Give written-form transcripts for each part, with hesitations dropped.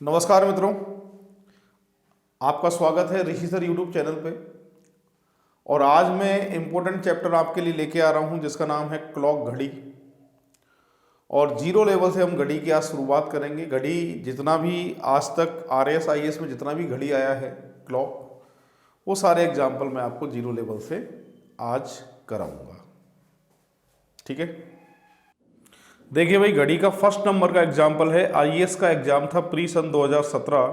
नमस्कार मित्रों, आपका स्वागत है ऋषि सर यूट्यूब चैनल पे। और आज मैं इम्पोर्टेंट चैप्टर आपके लिए लेके आ रहा हूँ जिसका नाम है क्लॉक घड़ी। और जीरो लेवल से हम घड़ी की आज शुरुआत करेंगे। घड़ी जितना भी आज तक RS IAS में जितना भी घड़ी आया है क्लॉक, वो सारे एग्जाम्पल मैं आपको जीरो लेवल से आज कराऊंगा। ठीक है, देखिए भाई, घड़ी का फर्स्ट नंबर का एग्जाम्पल है। IAS का एग्जाम था प्री सन 2017।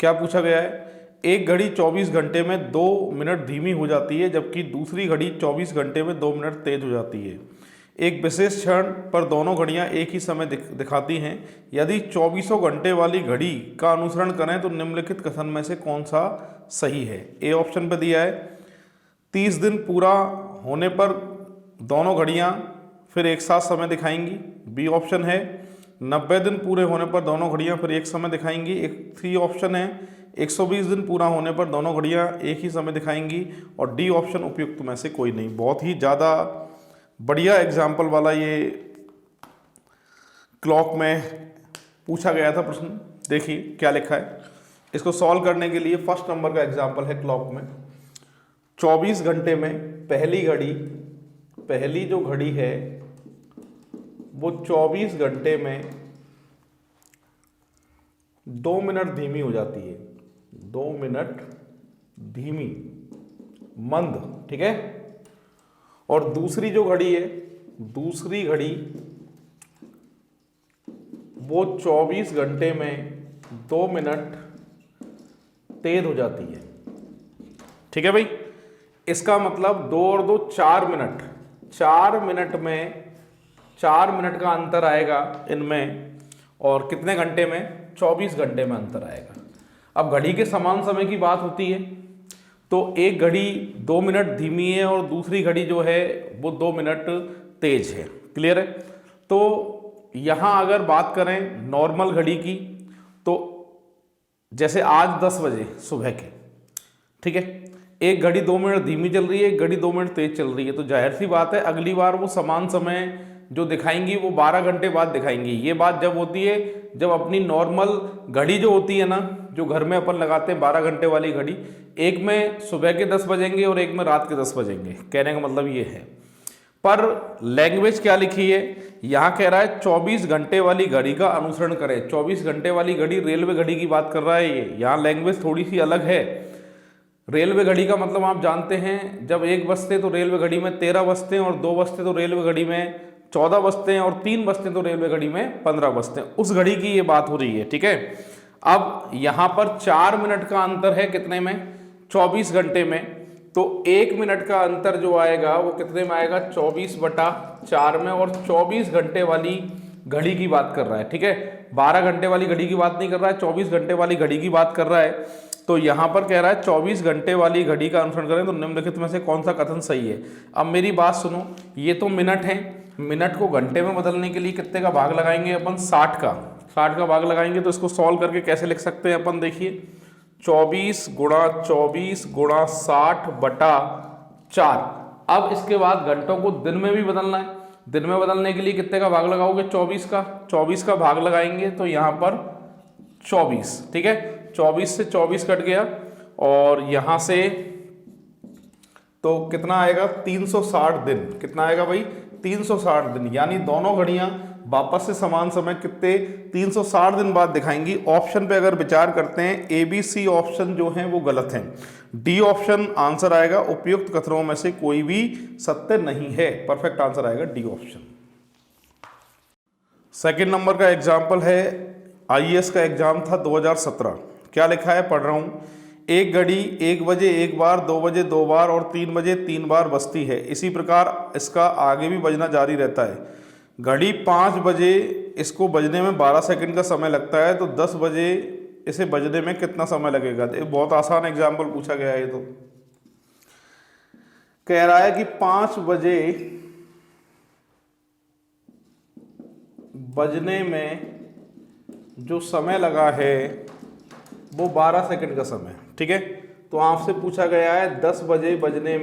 क्या पूछा गया है? एक घड़ी 24 घंटे में 2 मिनट धीमी हो जाती है, जबकि दूसरी घड़ी 24 घंटे में 2 मिनट तेज हो जाती है। एक विशेष क्षण पर दोनों घड़ियां एक ही समय दिखाती हैं। यदि 24 घंटे वाली घड़ी का अनुसरण करें तो निम्नलिखित कथन में से कौन सा सही है? ए ऑप्शन पे दिया है 30 दिन पूरा होने पर दोनों घड़ियां फिर एक साथ समय दिखाएंगी। बी ऑप्शन है 90 दिन पूरे होने पर दोनों घड़ियां फिर एक समय दिखाएंगी। एक सी ऑप्शन है 120 दिन पूरा होने पर दोनों घड़ियां एक ही समय दिखाएंगी। और डी ऑप्शन उपयुक्त में से कोई नहीं। बहुत ही ज़्यादा बढ़िया एग्जाम्पल वाला ये क्लॉक में पूछा गया था प्रश्न। देखिए क्या लिखा है। इसको सॉल्व करने के लिए फर्स्ट नंबर का एग्जाम्पल है क्लॉक में। 24 घंटे में पहली जो घड़ी है वो 24 घंटे में 2 मिनट धीमी हो जाती है। 2 मिनट धीमी, मंद, ठीक है। और दूसरी जो घड़ी है, दूसरी घड़ी वो 24 घंटे में 2 मिनट तेज हो जाती है। ठीक है भाई, इसका मतलब 2 और 2 4 मिनट। 4 मिनट में 4 मिनट का अंतर आएगा इनमें। और कितने घंटे में? 24 घंटे में अंतर आएगा। अब घड़ी के समान समय की बात होती है तो एक घड़ी 2 मिनट धीमी है और दूसरी घड़ी जो है वो 2 मिनट तेज है। क्लियर है? तो यहाँ अगर बात करें नॉर्मल घड़ी की तो जैसे आज 10 बजे सुबह के, ठीक है, एक घड़ी 2 मिनट धीमी चल रही है, एक घड़ी 2 मिनट तेज चल रही है। तो जाहिर सी बात है अगली बार वो समान समय जो दिखाएंगी वो 12 घंटे बाद दिखाएंगी। ये बात जब होती है जब अपनी नॉर्मल घड़ी जो होती है ना, जो घर में अपन लगाते हैं 12 घंटे वाली घड़ी, एक में सुबह के 10 बजेंगे और एक में रात के 10 बजेंगे। कहने का मतलब ये है। पर लैंग्वेज क्या लिखी है? यहाँ कह रहा है 24 घंटे वाली घड़ी का अनुसरण करें। 24 घंटे वाली घड़ी रेलवे घड़ी की बात कर रहा है ये। यहाँ लैंग्वेज थोड़ी सी अलग है। रेलवे घड़ी का मतलब आप जानते हैं, जब 1 बजते तो रेलवे घड़ी में 13 बजते हैं, और 2 बजते तो रेलवे घड़ी में 14 बजते हैं, और 3 बजते तो रेलवे घड़ी में 15 बजते हैं। उस घड़ी की ये बात हो रही है। ठीक है, अब यहाँ पर 4 मिनट का अंतर है कितने में? 24 घंटे में। तो 1 मिनट का अंतर जो आएगा वो कितने में आएगा? 24/4 में। और 24 घंटे वाली घड़ी की बात कर रहा है। ठीक है, 12 घंटे वाली घड़ी की बात नहीं कर रहा है, 24 घंटे वाली घड़ी की बात कर रहा है। तो यहाँ पर कह रहा है 24 घंटे वाली घड़ी का अनुसरण करें तो निम्नलिखित में से कौन सा कथन सही है? अब मेरी बात सुनो, ये तो मिनट है। मिनट को घंटे में बदलने के लिए कितने का भाग लगाएंगे अपन? 60 का। 60 का भाग लगाएंगे तो इसको सॉल्व करके कैसे लिख सकते हैं अपन? देखिए 24 गुणा 60/4। अब इसके बाद घंटों को दिन में भी बदलना है। दिन में बदलने के लिए कितने का भाग लगाओगे? 24 का। 24 का भाग लगाएंगे तो यहाँ पर 24। ठीक है, 24 से 24 कट गया और यहाँ से तो कितना आएगा? 360 दिन। कितना आएगा भाई? 360 दिन। यानी दोनों घड़ियां वापस से समान समय कितने? 360 दिन बाद दिखाएंगी। ऑप्शन पे अगर विचार करते हैं ABC ऑप्शन जो है वो गलत है। डी ऑप्शन आंसर आएगा। उपयुक्त कथनों में से कोई भी सत्य नहीं है। परफेक्ट आंसर आएगा डी ऑप्शन। सेकंड नंबर का एग्जाम्पल है, IAS का एग्जाम था 2017। क्या लिखा है? पढ़ रहा हूं। एक घड़ी 1 बजे एक बार, 2 बजे 2 बार और 3 बजे 3 बार बजती है। इसी प्रकार इसका आगे भी बजना जारी रहता है। घड़ी 5 बजे इसको बजने में 12 सेकंड का समय लगता है, तो 10 बजे इसे बजने में कितना समय लगेगा? ये बहुत आसान एग्जाम्पल पूछा गया है। ये तो कह रहा है कि 5 बजे बजने में जो समय लगा है वो 12 सेकंड का समय। ठीक है, तो आपसे पूछा गया है 10 बजे बजने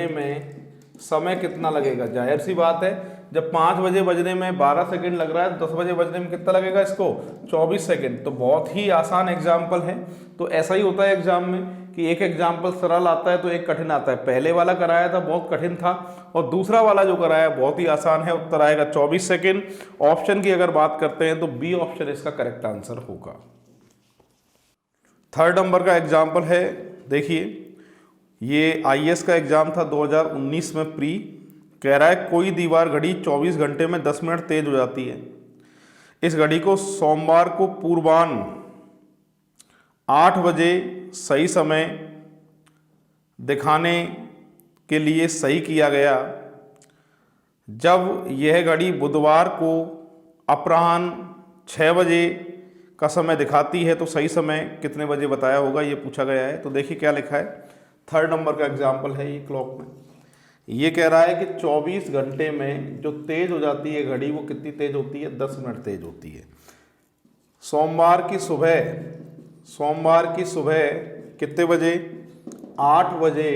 में समय कितना लगेगा। जाहिर सी बात है जब 5 बजे बजने में 12 सेकंड लग रहा है, 10 बजे बजने में कितना लगेगा इसको, 24 सेकंड। तो बहुत ही आसान एग्जाम्पल है। तो ऐसा ही होता है एग्जाम में कि एक एग्जाम्पल सरल आता है तो एक कठिन आता है। पहले वाला कराया था बहुत कठिन था, और दूसरा वाला जो कराया बहुत ही आसान है। उत्तर आएगा 24 सेकेंड। ऑप्शन की अगर बात करते हैं तो बी ऑप्शन इसका करेक्ट आंसर होगा। थर्ड नंबर का एग्जाम्पल है, देखिए ये आईएएस का एग्जाम था 2019 में प्री। कह रहा है कोई दीवार घड़ी 24 घंटे में 10 मिनट तेज हो जाती है। इस घड़ी को सोमवार को पूर्वाह्न 8 बजे सही समय दिखाने के लिए सही किया गया। जब यह घड़ी बुधवार को अपराह्न 6 बजे का समय दिखाती है तो सही समय कितने बजे बताया होगा, ये पूछा गया है। तो देखिए क्या लिखा है, थर्ड नंबर का एग्जाम्पल है ये क्लॉक में। ये कह रहा है कि 24 घंटे में जो तेज हो जाती है घड़ी वो कितनी तेज होती है, 10 मिनट तेज होती है। सोमवार की सुबह कितने बजे, 8 बजे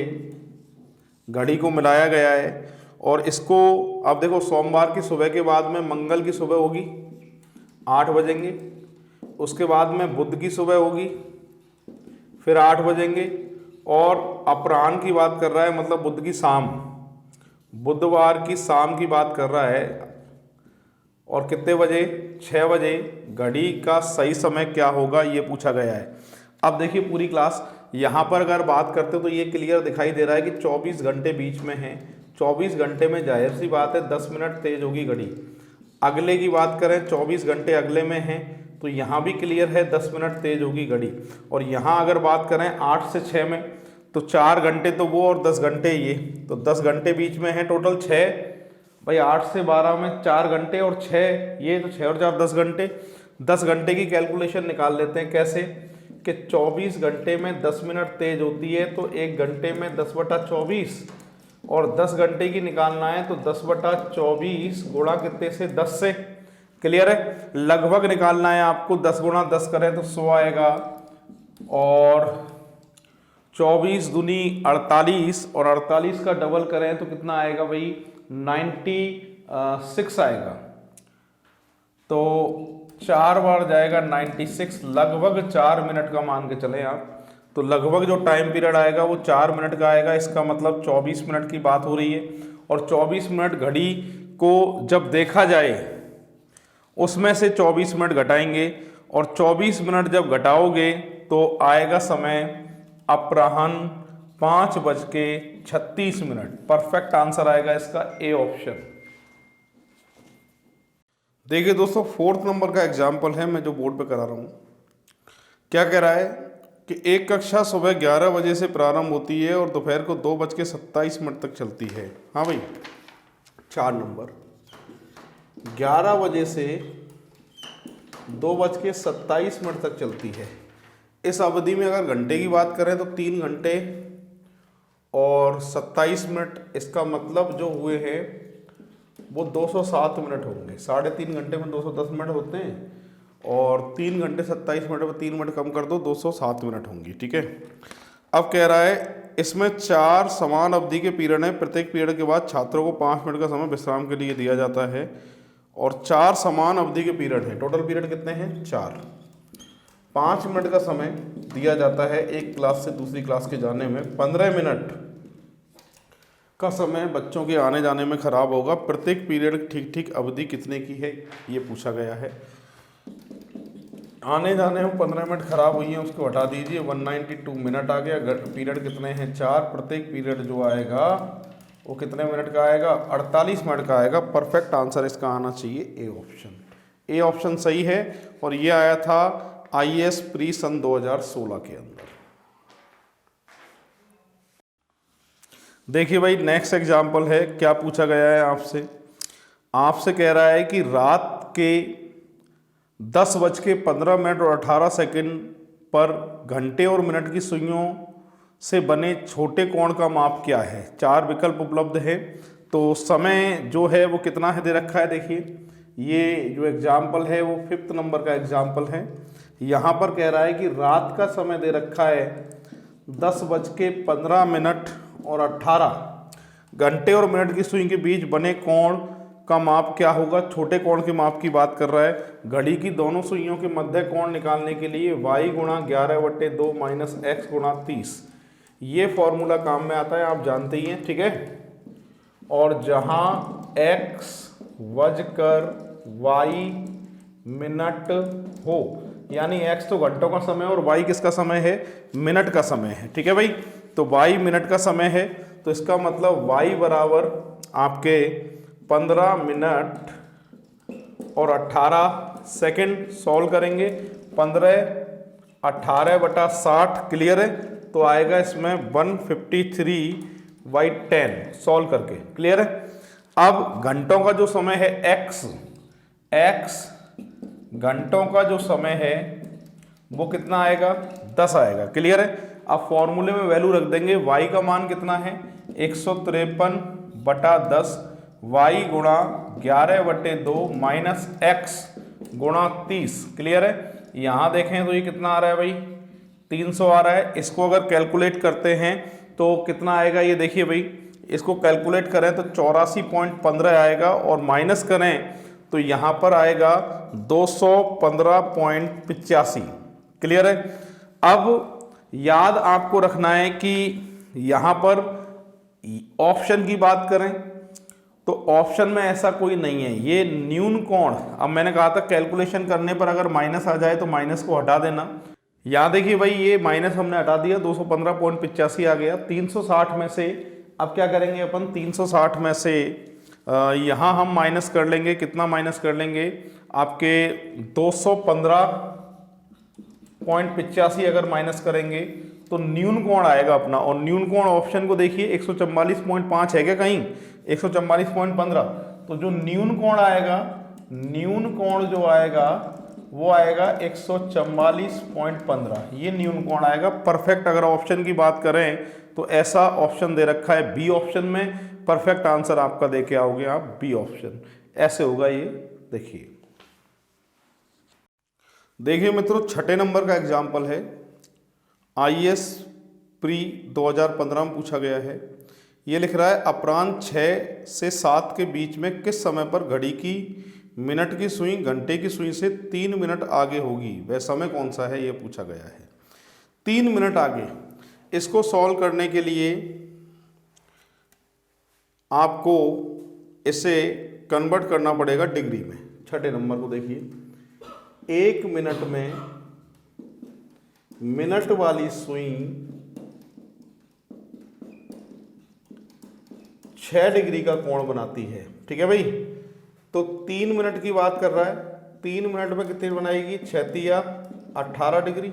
घड़ी को मिलाया गया है। और इसको अब देखो, सोमवार की सुबह के बाद में मंगल की सुबह होगी 8 बजेंगे, उसके बाद में बुध की सुबह होगी फिर 8 बजेंगे, और अपराह्न की बात कर रहा है मतलब बुध की शाम, बुधवार की शाम की बात कर रहा है। और कितने बजे, 6 बजे घड़ी का सही समय क्या होगा ये पूछा गया है। अब देखिए पूरी क्लास यहाँ पर अगर बात करते तो ये क्लियर दिखाई दे रहा है कि 24 घंटे बीच में है। 24 घंटे में जाहिर सी बात है 10 मिनट तेज होगी घड़ी। अगले की बात करें 24 घंटे अगले में है तो यहाँ भी क्लियर है 10 मिनट तेज होगी घड़ी। और यहाँ अगर बात करें 8 से 6 में तो 4 घंटे तो वो और 10 घंटे ये, तो 10 घंटे बीच में है टोटल 6। भाई 8 से 12 में 4 घंटे और 6 ये, तो 6 और 4 10 घंटे। 10 घंटे की कैलकुलेशन निकाल लेते हैं कैसे कि 24 घंटे में 10 मिनट तेज होती है तो 1 घंटे में 10/24, और 10 घंटे की निकालना है तो 10/24 गुणा कितने से, 10 से। क्लियर है, लगभग निकालना है आपको। 10 गुणा 10 करें तो 100 आएगा, और 24 दूनी 48, और 48 का डबल करें तो कितना आएगा भाई, 96 आएगा। तो 4 बार जाएगा 96, लगभग 4 मिनट का मान के चले आप। तो लगभग जो टाइम पीरियड आएगा वो 4 मिनट का आएगा। इसका मतलब 24 मिनट की बात हो रही है। और 24 मिनट घड़ी को जब देखा जाए उसमें से 24 मिनट घटाएंगे, और 24 मिनट जब घटाओगे तो आएगा समय अपराह्न 5:36। परफेक्ट आंसर आएगा इसका ए ऑप्शन। देखिए दोस्तों, फोर्थ नंबर का एग्जाम्पल है, मैं जो बोर्ड पे करा रहा हूँ। क्या कह रहा है कि एक कक्षा सुबह 11 बजे से प्रारंभ होती है और दोपहर को 2:27 तक चलती है। हाँ भाई, 4 नंबर 11 बजे से 2:27 तक चलती है। इस अवधि में अगर घंटे की बात करें तो 3 घंटे और 27 मिनट, इसका मतलब जो हुए हैं वो 207 मिनट होंगे। 3.5 घंटे में 210 मिनट होते हैं, और 3 घंटे 27 मिनट में 3 मिनट कम कर दो, 207 मिनट होंगी। ठीक है, अब कह रहा है इसमें 4 समान अवधि के पीरियड हैं। प्रत्येक पीरियड के बाद छात्रों को 5 मिनट का समय विश्राम के लिए दिया जाता है, और 4 समान अवधि के पीरियड हैं। टोटल पीरियड कितने हैं, 4। 5 मिनट का समय दिया जाता है एक क्लास से दूसरी क्लास के जाने में। 15 मिनट का समय बच्चों के आने जाने में खराब होगा। प्रत्येक पीरियड ठीक ठीक अवधि कितने की है ये पूछा गया है। आने जाने में 15 मिनट खराब हुई है, उसको हटा दीजिए, 192 मिनट आ गया। पीरियड कितने हैं, 4। प्रत्येक पीरियड जो आएगा वो कितने मिनट का आएगा, 48 मिनट का आएगा। परफेक्ट आंसर इसका आना चाहिए ए ऑप्शन। ए ऑप्शन सही है, और ये आया था आईएएस प्री सन 2016 के अंदर। देखिए भाई, नेक्स्ट एग्जाम्पल है। क्या पूछा गया है आपसे कह रहा है कि रात के 10:15 और 18 पर घंटे और मिनट की सुइयों से बने छोटे कोण का माप क्या है। 4 विकल्प उपलब्ध है। तो समय जो है वो कितना है दे रखा है। देखिए, ये जो एग्जाम्पल है वो 5th नंबर का एग्जाम्पल है। यहाँ पर कह रहा है कि रात का समय दे रखा है 10:15 और 18 घंटे और मिनट की सुई के बीच बने कोण का माप क्या होगा, छोटे कोण के माप की बात कर रहा है। घड़ी की दोनों सुइयों के मध्य कोण निकालने के लिए y गुणा 11/2 माइनस x गुणा 30, ये फॉर्मूला काम में आता है, आप जानते ही हैं, ठीक है। और जहां x वजकर y मिनट हो, यानी x तो घंटों का समय और y किसका समय है, मिनट का समय है, ठीक है भाई। तो y मिनट का समय है, तो इसका मतलब y बराबर आपके 15 मिनट और 18 सेकंड। सॉल्व करेंगे 15/18/60, क्लियर है। तो आएगा इसमें 153/10 सॉल्व करके, क्लियर है। अब घंटों का जो समय है x घंटों का जो समय है वो कितना आएगा, 10 आएगा, क्लियर है। अब फॉर्मूले में वैल्यू रख देंगे, y का मान कितना है 153/10 y गुणा 11/2 माइनस x गुणा 30, क्लियर है। यहाँ देखें तो ये कितना आ रहा है भाई, 300 आ रहा है। इसको अगर कैलकुलेट करते हैं तो कितना आएगा, ये देखिए भाई, इसको कैलकुलेट करें तो 84.15 आएगा, और माइनस करें तो यहाँ पर आएगा 215.85, क्लियर है। अब याद आपको रखना है कि यहाँ पर ऑप्शन की बात करें तो ऑप्शन में ऐसा कोई नहीं है, ये न्यून कोण। अब मैंने कहा था कैलकुलेशन करने पर अगर माइनस आ जाए तो माइनस को हटा देना। यहाँ देखिए भाई, ये माइनस हमने हटा दिया, 215.85 आ गया। 360 में से अब क्या करेंगे अपन, 360 में से यहाँ हम माइनस कर लेंगे, कितना माइनस कर लेंगे, आपके 215.85 अगर माइनस करेंगे तो न्यून कोण आएगा अपना। और न्यून कोण ऑप्शन को देखिए 144.5 है क्या कहीं, 144.15। तो जो न्यून कोण आएगा, न्यून कोण जो आएगा वो आएगा 144.15, ये न्यून कोण आएगा। परफेक्ट अगर ऑप्शन की बात करें तो ऐसा ऑप्शन दे रखा है बी ऑप्शन में, परफेक्ट आंसर आपका देके आओगे आप बी ऑप्शन, ऐसे होगा ये। देखिए मित्रों, छठे नंबर का एग्जाम्पल है, IAS प्री 2015 में पूछा गया है। ये लिख रहा है अपराह्न 6 से 7 के बीच में किस समय पर घड़ी की मिनट की सुई घंटे की सुई से 3 मिनट आगे होगी, वह समय कौन सा है, ये पूछा गया है। 3 मिनट आगे, इसको सॉल्व करने के लिए आपको इसे कन्वर्ट करना पड़ेगा डिग्री में। छठे नंबर को देखिए, 1 मिनट में मिनट वाली सुई 6 डिग्री का कोण बनाती है, ठीक है भाई। तो 3 मिनट की बात कर रहा है, 3 मिनट में कितनी बनाएगी, 6 या 18 डिग्री,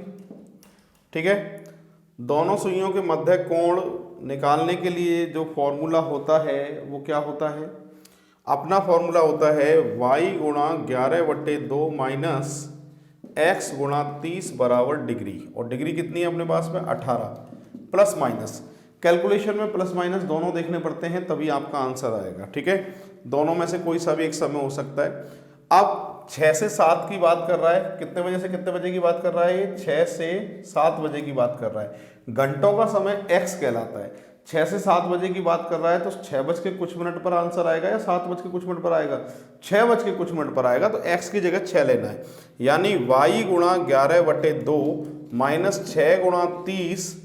ठीक है। दोनों सुइयों के मध्य कोण निकालने के लिए जो फॉर्मूला होता है वो क्या होता है, अपना फॉर्मूला होता है y गुणा 11/2 माइनस x गुणा 30 बराबर डिग्री। और डिग्री कितनी है अपने पास में, 18, प्लस माइनस। कैलकुलेशन में प्लस माइनस दोनों देखने पड़ते हैं तभी आपका आंसर आएगा, ठीक है। दोनों में से कोई सा भी एक समय हो सकता है। अब 6 से 7 की बात कर रहा है, कितने बजे से कितने बजे की बात कर रहा है, ये 6 से 7 बजे की बात कर रहा है। घंटों का समय x कहलाता है। 6 से 7 बजे की बात कर रहा है तो 6 बज के कुछ मिनट पर आंसर आएगा या 7 बज के कुछ मिनट पर आएगा, 6 बज के कुछ मिनट पर आएगा। तो x की जगह 6 लेना है, यानी y गुणा 11/2 माइनस 6 गुणा 30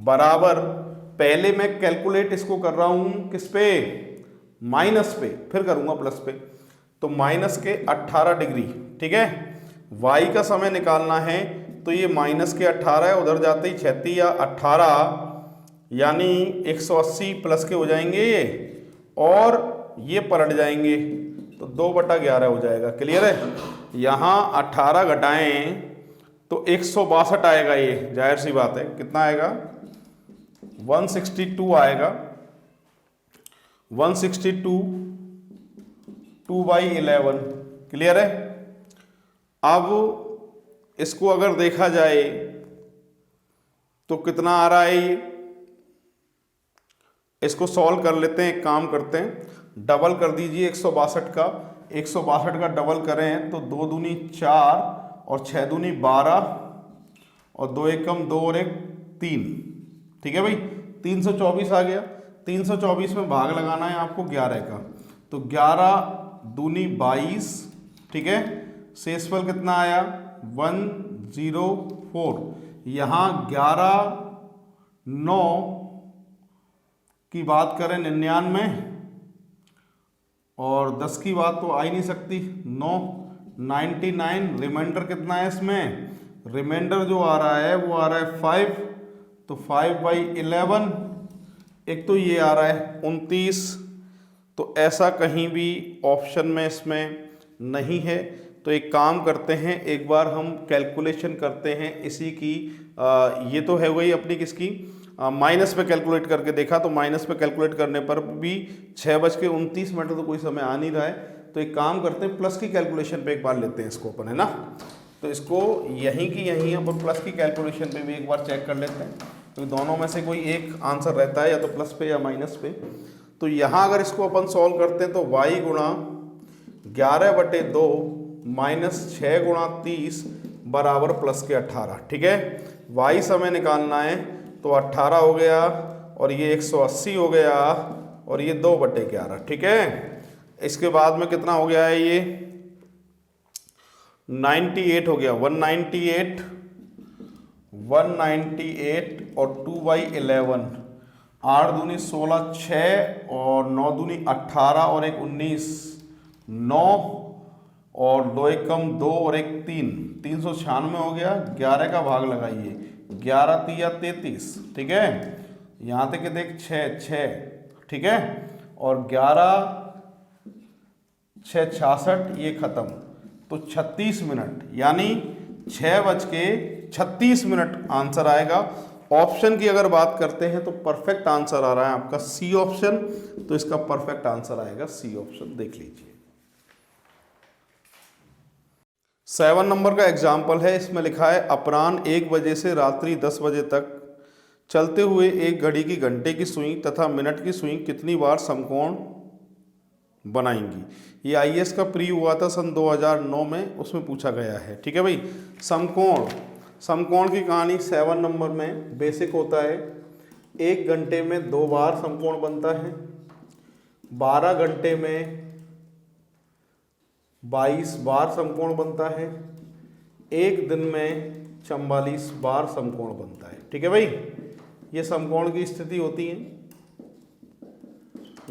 बराबर, पहले मैं कैलकुलेट इसको कर रहा हूं किस पे, माइनस पे, फिर करूंगा प्लस पे। तो माइनस के 18 डिग्री, ठीक है। y का समय निकालना है तो ये माइनस के 18 है, उधर जाते ही 36 या 18 यानी 180 प्लस के हो जाएंगे ये, और ये पलट जाएंगे तो 2/11 हो जाएगा, क्लियर है। यहाँ 18 घटाएं तो 162 आएगा, ये जाहिर सी बात है, कितना आएगा 162 आएगा, 162 2/11, क्लियर है। अब इसको अगर देखा जाए तो कितना आ रहा है ये, इसको सॉल्व कर लेते हैं, एक काम करते हैं, डबल कर दीजिए 162 का, 162 का डबल करें तो 2 दूनी 4 और 6 दूनी 12 और 2 एकम 2 और 1 3, ठीक है भाई। 324 आ गया, 324 में भाग लगाना है आपको 11 का, तो 11 दूनी 22, ठीक है, शेषफल कितना आया 104। यहाँ 11/9 की बात करें 99, और 10 की बात तो आ ही नहीं सकती, 9 99। रिमाइंडर कितना है इसमें, रिमाइंडर जो आ रहा है वो आ रहा है 5, तो 5/11। एक तो ये आ रहा है 29, तो ऐसा कहीं भी ऑप्शन में इसमें नहीं है। तो एक काम करते हैं, एक बार हम कैलकुलेशन करते हैं इसी की। ये तो है वही अपनी किसकी, माइनस पे कैलकुलेट करके देखा, तो माइनस पे कैलकुलेट करने पर भी 6:29 तो कोई समय आ नहीं रहा है। तो एक काम करते हैं, प्लस की कैलकुलेशन पे एक बार लेते हैं इसको अपन, है ना। तो इसको यहीं की यहीं अपन प्लस की कैलकुलेशन पे भी एक बार चेक कर लेते हैं, तो दोनों में से कोई एक आंसर रहता है, या तो प्लस पे या माइनस पे। तो यहाँ अगर इसको अपन सॉल्व करते हैं तो y गुणा 11/2 माइनस 6 गुणा 30 बराबर प्लस के 18, ठीक है। y समय निकालना है, तो 18 हो गया, और ये 180 हो गया, और ये 2/11, ठीक है। इसके बाद में कितना हो गया है, ये 98 हो गया, 198 और 2/11, 8 दूनी 16, 6 और 9 दूनी 18 और 1 19, 9 और 2 1 कम 2 और 1 3, 396 हो गया। 11 का भाग लगाइए, 11 तिया 33, ठीक है। यहाँ तक देख 6, ठीक है, और 11 6 66, ये खत्म, तो 36 मिनट, यानी 6:36 आंसर आएगा। ऑप्शन की अगर बात करते हैं तो परफेक्ट आंसर आ रहा है आपका सी ऑप्शन, तो इसका परफेक्ट आंसर आएगा सी ऑप्शन, देख लीजिए। 7 नंबर का एग्जाम्पल है, इसमें लिखा है अपराह्न 1 बजे से रात्रि 10 बजे तक चलते हुए एक घड़ी की घंटे की सुई तथा मिनट की सुई कितनी बार समकोण बनाएंगी। ये आईएएस का प्री हुआ था सन 2009 में, उसमें पूछा गया है, ठीक है भाई। समकोण की कहानी 7 नंबर में बेसिक होता है, 1 घंटे में 2 बार समकोण बनता है, 12 घंटे में 22 बार समकोण बनता है, 1 दिन में 44 बार समकोण बनता है, ठीक है भाई। ये समकोण की स्थिति होती है।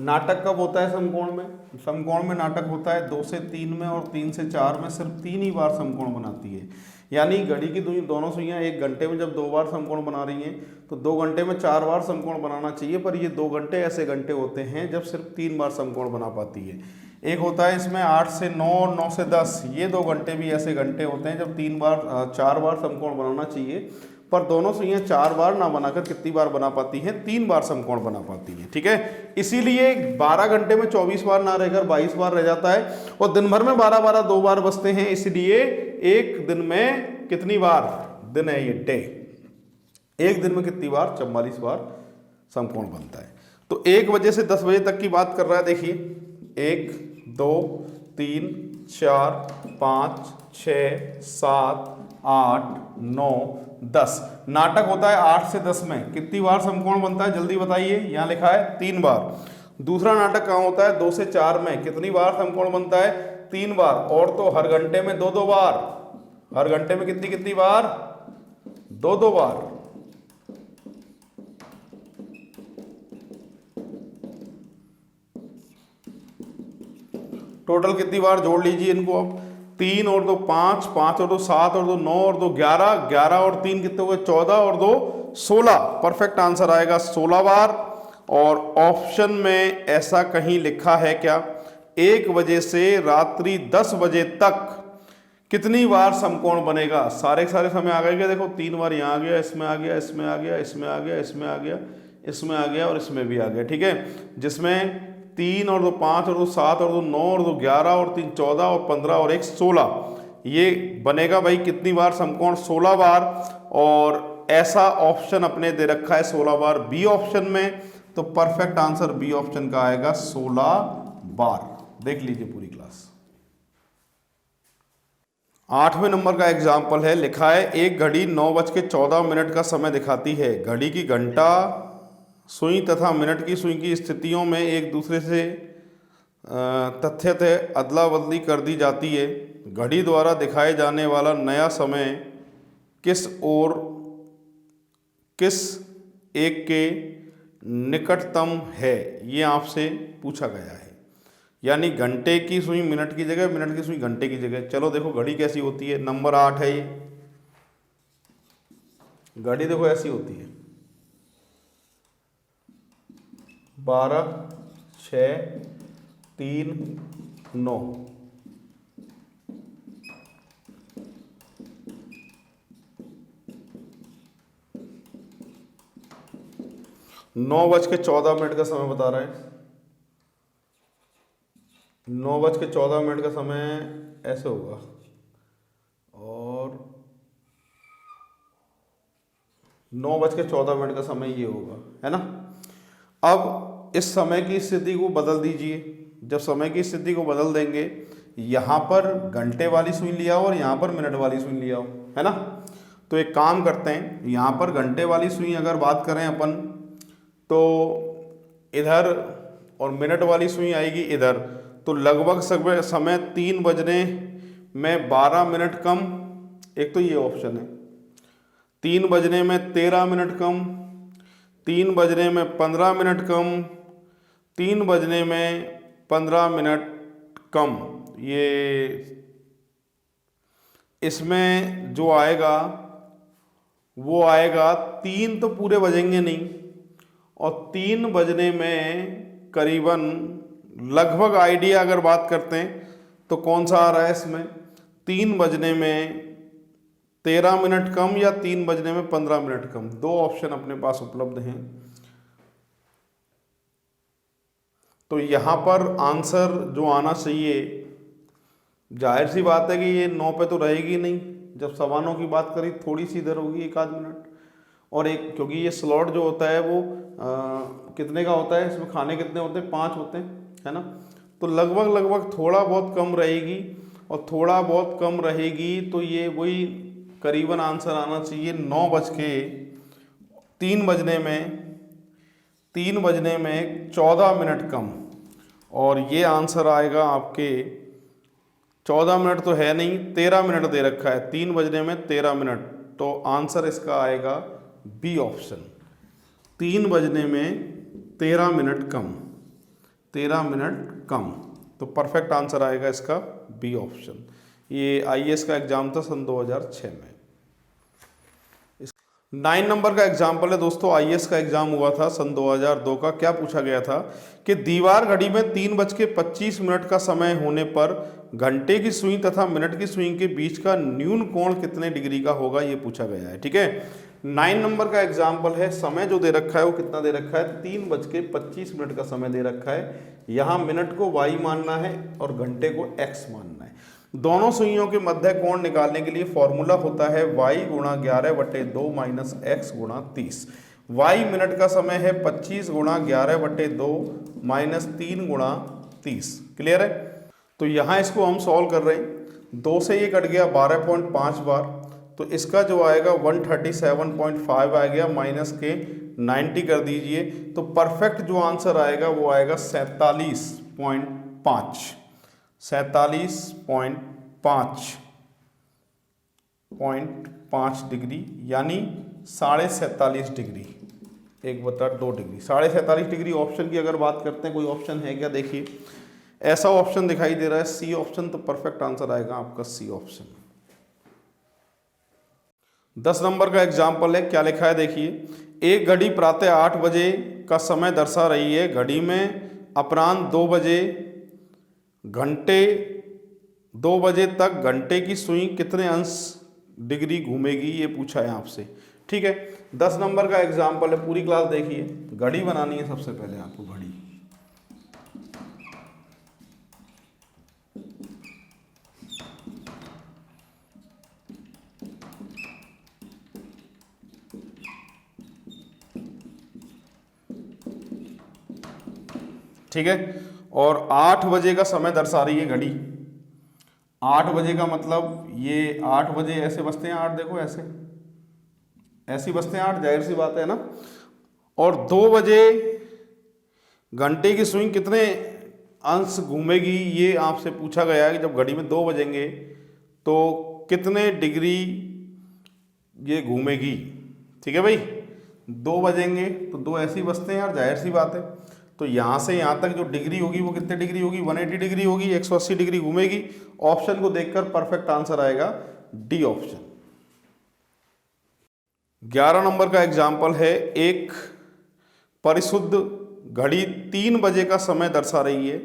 नाटक कब होता है समकोण में, समकोण में नाटक होता है 2 से 3 में, और 3 से 4 में सिर्फ 3 ही बार समकोण बनाती है। यानी घड़ी की दोनों सुइयां 1 घंटे में जब 2 बार समकोण बना रही हैं, तो 2 घंटे में 4 बार समकोण बनाना चाहिए, पर ये 2 घंटे ऐसे घंटे होते हैं जब सिर्फ 3 बार समकोण बना पाती है। एक होता है इसमें 8 से 9 और 9 से 10, ये 2 घंटे भी ऐसे घंटे होते हैं जब 4 बार समकोण बनाना चाहिए, पर दोनों सुइयां 4 बार ना बनाकर कितनी बार बना पाती हैं, 3 बार समकोण बना पाती हैं, ठीक है। इसीलिए 12 घंटे में 24 बार ना रहकर 22 बार रह जाता है, और दिन भर में 12 2 बार बचते हैं, इसलिए एक दिन में कितनी बार, दिन है ये डे, एक दिन में कितनी बार, 44 बार समकोण बनता है। तो 1 बजे से 10 बजे तक की बात कर रहा है, देखिए 1 2 3 4 5 6 7 8 9 10। नाटक होता है 8 से 10 में, कितनी बार समकोण बनता है जल्दी बताइए, यहाँ लिखा है 3 बार। दूसरा नाटक कहाँ होता है 2 से 4 में, कितनी बार समकोण बनता है, 3 बार, और तो हर घंटे में 2 बार, हर घंटे में कितनी बार, 2 बार। टोटल कितनी बार जोड़ लीजिए इनको अब, 3 और 2 5, 5 और 2 7 और 2 9 और 2 11, 11 और 3 कितने हुए 14 और 2 16। परफेक्ट आंसर आएगा 16 बार। और ऑप्शन में ऐसा कहीं लिखा है क्या, 1 बजे से रात्रि 10 बजे तक कितनी बार समकोण बनेगा, सारे समय आ गए क्या, देखो 3 बार यहाँ आ गया, इसमें आ गया, इसमें आ गया, इसमें आ गया, इसमें आ गया, इसमें आ गया, और इसमें भी आ गया, ठीक है। जिसमें 3 और 2 5 और 2 7 और 2 9 और 2 11 और 3 14 और 15 और 1 16, ये बनेगा भाई कितनी बार समकोण, 16 बार। और ऐसा ऑप्शन अपने दे रखा है 16 बार बी ऑप्शन में, तो परफेक्ट आंसर बी ऑप्शन का आएगा 16 बार। देख लीजिए पूरी क्लास। 8वें नंबर का एग्जाम्पल है, लिखा है एक घड़ी 9:14 का समय दिखाती है, घड़ी की घंटा सुई तथा मिनट की सुई की स्थितियों में एक दूसरे से तथ्यतः अदला बदली कर दी जाती है। घड़ी द्वारा दिखाए जाने वाला नया समय किस एक के निकटतम है, ये आपसे पूछा गया है। यानी घंटे की सुई मिनट की जगह, मिनट की सुई घंटे की जगह। चलो देखो घड़ी कैसी होती है, नंबर 8 है ये घड़ी, देखो ऐसी होती है 12 6 3 9। नौ बज के 14 मिनट का समय बता रहा है। 9 बज के 14 मिनट का समय ऐसे होगा, और 9 बज के 14 मिनट का समय ये होगा, है ना। अब इस समय की स्थिति को बदल दीजिए। जब समय की स्थिति को बदल देंगे, यहाँ पर घंटे वाली सुई लिया और यहाँ पर मिनट वाली सुई लिया हो, है ना। तो एक काम करते हैं, यहाँ पर घंटे वाली सुई अगर बात करें अपन, तो इधर, और मिनट वाली सुई आएगी इधर। तो लगभग समय 3 बजने में 12 मिनट कम, एक तो ये ऑप्शन है। 3 बजने में 13 मिनट कम, 3 बजने में 15 मिनट कम, 3 बजने में 15 मिनट कम। ये इसमें जो आएगा वो आएगा 3 तो पूरे बजेंगे नहीं, और 3 बजने में करीबन लगभग आइडिया अगर बात करते हैं तो कौन सा आ रहा है इसमें, 3 बजने में 13 मिनट कम या 3 बजने में 15 मिनट कम। दो ऑप्शन अपने पास उपलब्ध हैं। तो यहाँ पर आंसर जो आना चाहिए, जाहिर सी बात है कि ये 9 पे तो रहेगी नहीं। जब 9:15 की बात करी, थोड़ी सी इधर होगी 1 आध मिनट, और एक क्योंकि ये स्लॉट जो होता है वो कितने का होता है, इसमें खाने कितने होते हैं, 5 होते हैं, है ना। तो लगभग थोड़ा बहुत कम रहेगी, और थोड़ा बहुत कम रहेगी तो ये वही करीबन आंसर आना चाहिए 9 बज के 3 बजने में 14 मिनट कम। और ये आंसर आएगा आपके 14 मिनट तो है नहीं, 13 मिनट दे रखा है, 3 बजने में 13 मिनट। तो आंसर इसका आएगा बी ऑप्शन, 3 बजने में 13 मिनट कम, 13 मिनट कम। तो परफेक्ट आंसर आएगा इसका बी ऑप्शन। ये आईएएस का एग्जाम था सन 2006 में। 9 नंबर का एग्जाम्पल है दोस्तों, आईएएस का एग्जाम हुआ था सन 2002 का। क्या पूछा गया था कि दीवार घड़ी में 3:25 का समय होने पर घंटे की सुई तथा मिनट की सुई के बीच का न्यून कोण कितने डिग्री का होगा, ये पूछा गया है। ठीक है, 9 नंबर का एग्जाम्पल है। समय जो दे रखा है वो कितना दे रखा है, 3:25 का समय दे रखा है। यहाँ मिनट को y मानना है और घंटे को x मानना है। दोनों सुइयों के मध्य कोण निकालने के लिए फॉर्मूला होता है y गुणा 11/2 माइनस x गुणा 30। y मिनट का समय है 25 गुणा 11/2 माइनस 3 गुणा 30। क्लियर है। तो यहाँ इसको हम सॉल्व कर रहे हैं। 2 से ये कट गया 12.5 बार, तो इसका जो आएगा 137.5 आ गया, माइनस के 90 कर दीजिए। तो परफेक्ट जो आंसर आएगा वो आएगा 47.5 डिग्री, यानी 47.5 डिग्री, 1/2 डिग्री। 47.5 डिग्री ऑप्शन की अगर बात करते हैं, कोई ऑप्शन है क्या, देखिए ऐसा ऑप्शन दिखाई दे रहा है, सी ऑप्शन। तो परफेक्ट आंसर आएगा आपका सी ऑप्शन। 10 नंबर का एग्जाम्पल है। क्या लिखा है देखिए, एक घड़ी प्रातः 8 बजे का समय दर्शा रही है। घड़ी में अपराह्न 2 बजे घंटे 2 बजे तक घंटे की सुई कितने अंश डिग्री घूमेगी, ये पूछा है आपसे। ठीक है, 10 नंबर का एग्जाम्पल है। पूरी क्लास देखिए। घड़ी बनानी है सबसे पहले आपको, घड़ी। ठीक है, और 8 बजे का समय दर्शा रही है घड़ी। 8 बजे का मतलब ये 8 बजे ऐसे बजते हैं 8, देखो ऐसे ऐसे बजते हैं 8, जाहिर सी बात है ना। और 2 बजे घंटे की सुई कितने अंश घूमेगी, ये आपसे पूछा गया है कि जब घड़ी में 2 बजेंगे तो कितने डिग्री ये घूमेगी। ठीक है भाई, 2 बजेंगे तो 2 ऐसे ही बचते हैं यार, जाहिर सी बात है। तो यहाँ से यहाँ तक जो डिग्री होगी वो कितने डिग्री होगी, 180 डिग्री होगी, 180 डिग्री घूमेगी। ऑप्शन को देखकर परफेक्ट आंसर आएगा डी ऑप्शन। 11 नंबर का एग्जाम्पल है, एक परिशुद्ध घड़ी 3 बजे का समय दर्शा रही है।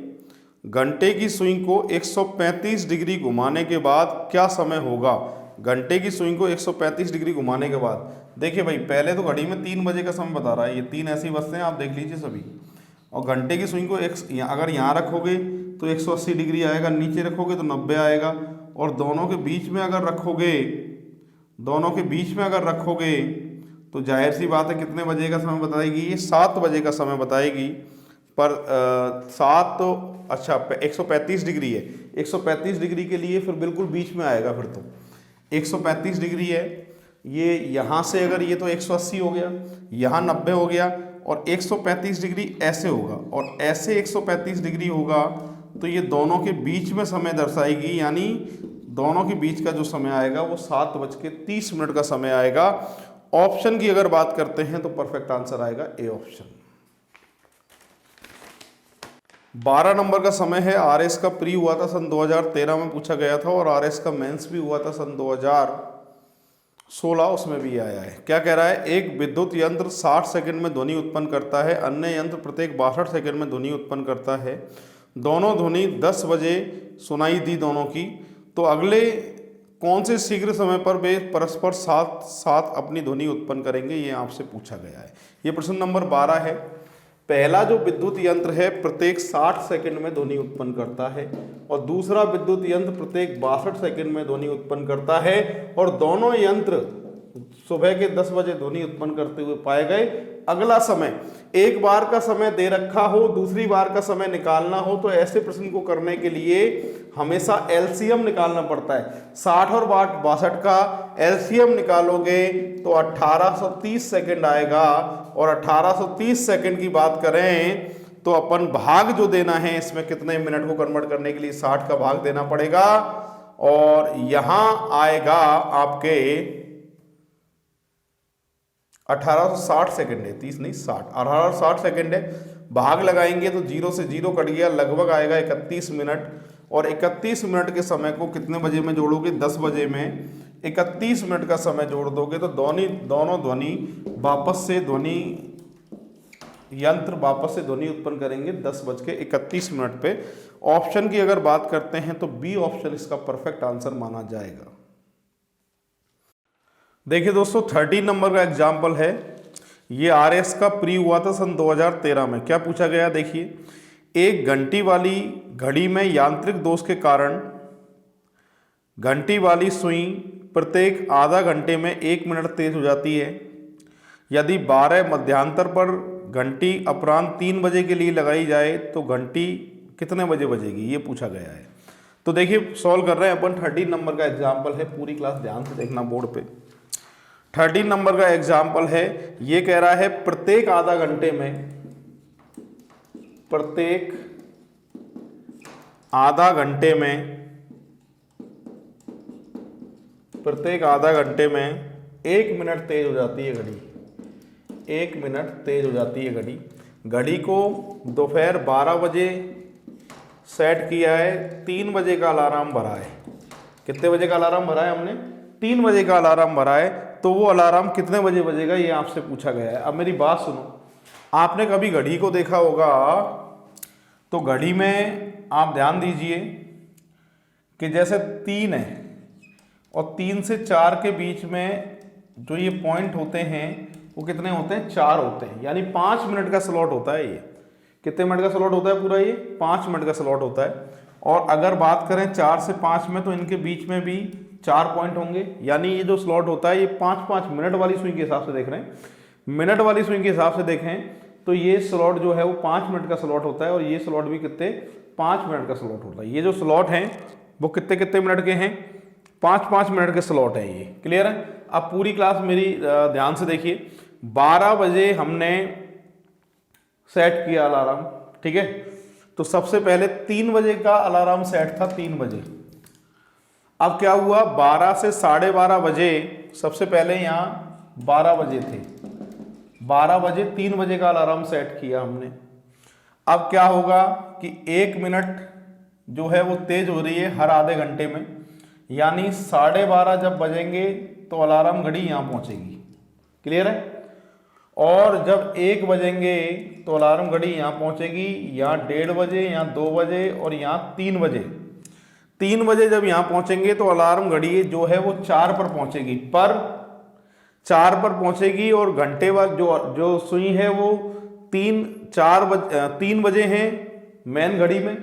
घंटे की सुई को 135 डिग्री घुमाने के बाद क्या समय होगा। घंटे की सुई को 135 डिग्री घुमाने के बाद, देखिए भाई पहले तो घड़ी में 3 बजे का समय बता रहा है, ये 3 ऐसे ही बचते हैं, आप देख लीजिए सभी। और घंटे की सुई को अगर यहाँ रखोगे तो 180 डिग्री आएगा, नीचे रखोगे तो 90 आएगा, और दोनों के बीच में अगर रखोगे तो जाहिर सी बात है कितने बजे का समय बताएगी, ये 7 बजे का समय बताएगी। पर 7 तो अच्छा 135 डिग्री है, 135 डिग्री के लिए फिर बिल्कुल बीच में आएगा। फिर तो 135 डिग्री है, ये यहाँ से अगर ये तो 180 हो गया, यहाँ 90 हो गया, और 135 डिग्री ऐसे होगा, और ऐसे 135 डिग्री होगा, तो ये दोनों के बीच में समय दर्शाएगी, यानी दोनों के बीच का जो समय आएगा वो 7:30 का समय आएगा। ऑप्शन की अगर बात करते हैं तो परफेक्ट आंसर आएगा ए ऑप्शन। 12 नंबर का समय है, आरएस का प्री हुआ था सन 2013 में पूछा गया था, और आरएस का मेंस भी हुआ था सन 2016, उसमें भी आया है। क्या कह रहा है, एक विद्युत यंत्र 60 सेकंड में ध्वनि उत्पन्न करता है, अन्य यंत्र प्रत्येक 62 सेकंड में ध्वनि उत्पन्न करता है। दोनों ध्वनि 10 बजे सुनाई दी दोनों की, तो अगले कौन से शीघ्र समय पर वे परस्पर साथ साथ अपनी ध्वनि उत्पन्न करेंगे, ये आपसे पूछा गया है। ये प्रश्न नंबर 12 है। पहला जो विद्युत यंत्र है प्रत्येक 60 सेकंड में ध्वनि उत्पन्न करता है, और दूसरा विद्युत यंत्र प्रत्येक 62 सेकंड में ध्वनि उत्पन्न करता है, और दोनों यंत्र सुबह के 10 बजे ध्वनि उत्पन्न करते हुए पाए गए। अगला समय, एक बार का समय दे रखा हो, दूसरी बार का समय निकालना हो, तो ऐसे प्रश्न को करने के लिए हमेशा एलसीएम निकालना पड़ता है। 60 और 62 का एलसीएम निकालोगे तो 1830 सेकंड आएगा, और 1830 सेकंड की बात करें तो अपन भाग जो देना है इसमें कितने मिनट को कन्वर्ट करने के लिए 60 का भाग देना पड़ेगा, और यहां आएगा आपके 1860 सेकंड है, 30 नहीं 60, 1860 सेकंड है। भाग लगाएंगे तो 0 से 0 कट गया, लगभग आएगा 31 मिनट, और 31 मिनट के समय को कितने बजे में जोड़ोगे, 10 बजे में 31 मिनट का समय जोड़ दोगे तो दोनों ध्वनि वापस से ध्वनि उत्पन्न करेंगे 10:31 पे। ऑप्शन की अगर बात करते हैं तो बी ऑप्शन इसका परफेक्ट आंसर माना जाएगा। देखिए दोस्तों 13 नंबर का एग्जाम्पल है, ये आरएस का प्री हुआ था सन 2013 में। क्या पूछा गया, देखिए एक घंटी वाली घड़ी में यांत्रिक दोष के कारण घंटी वाली सुई प्रत्येक आधा घंटे में 1 मिनट तेज हो जाती है। यदि 12 मध्यांतर पर घंटी अपराह्न 3 बजे के लिए लगाई जाए तो घंटी कितने बजे बजेगी, ये पूछा गया है। तो देखिए सॉल्व कर रहे हैं अपन। 13 नंबर का एग्जाम्पल है, पूरी क्लास ध्यान से देखना बोर्ड पे। 13 नंबर का एग्जाम्पल है, ये कह रहा है प्रत्येक आधा घंटे में प्रत्येक आधा घंटे में 1 मिनट तेज हो जाती है घड़ी, 1 मिनट तेज हो जाती है घड़ी। घड़ी को दोपहर 12 बजे सेट किया है, 3 बजे का अलार्म भरा है। कितने बजे का अलार्म भरा है हमने, 3 बजे का अलार्म भरा है, तो वो अलार्म कितने बजे बजेगा ये आपसे पूछा गया है। अब मेरी बात सुनो, आपने कभी घड़ी को देखा होगा, तो घड़ी में आप ध्यान दीजिए कि जैसे 3 है और 3 से 4 के बीच में जो ये पॉइंट होते हैं वो कितने होते हैं, 4 होते हैं, यानी 5 मिनट का स्लॉट होता है। ये कितने मिनट का स्लॉट होता है पूरा, ये 5 मिनट का स्लॉट होता है। और अगर बात करें 4 से 5 में, तो इनके बीच में भी 4 पॉइंट होंगे, यानी ये जो स्लॉट होता है ये 5-5 मिनट वाली सुई के हिसाब से देख रहे हैं। मिनट वाली सुई के हिसाब से देखें तो ये स्लॉट जो है वो 5 मिनट का स्लॉट होता है, और ये स्लॉट भी कितने, 5 मिनट का स्लॉट होता है। ये जो स्लॉट हैं वो कितने कितने मिनट के हैं, 5-5 मिनट के स्लॉट हैं ये। क्लियर है। अब पूरी क्लास मेरी ध्यान से देखिए। 12 बजे हमने सेट किया अलार्म, ठीक है, तो सबसे पहले 3 बजे का अलार्म सेट था, 3 बजे। अब क्या हुआ, 12 से 12:30 बजे, सबसे पहले यहाँ 12 बजे थे, 12 बजे 3 बजे का अलार्म सेट किया हमने। अब क्या होगा कि 1 मिनट जो है वो तेज हो रही है हर आधे घंटे में, यानी 12:30 जब बजेंगे तो अलार्म घड़ी यहाँ पहुँचेगी। क्लियर है? और जब 1 बजेंगे तो अलार्म घड़ी यहाँ पहुँचेगी, यहाँ 1:30 बजे, यहाँ 2 बजे और यहाँ 3 बजे। 3 बजे जब यहाँ पहुँचेंगे तो अलार्म घड़ी जो है वो 4 पर पहुँचेगी, पर 4 पर पहुँचेगी और घंटे बाद जो सुई है वो 3 बजे है मेन घड़ी में,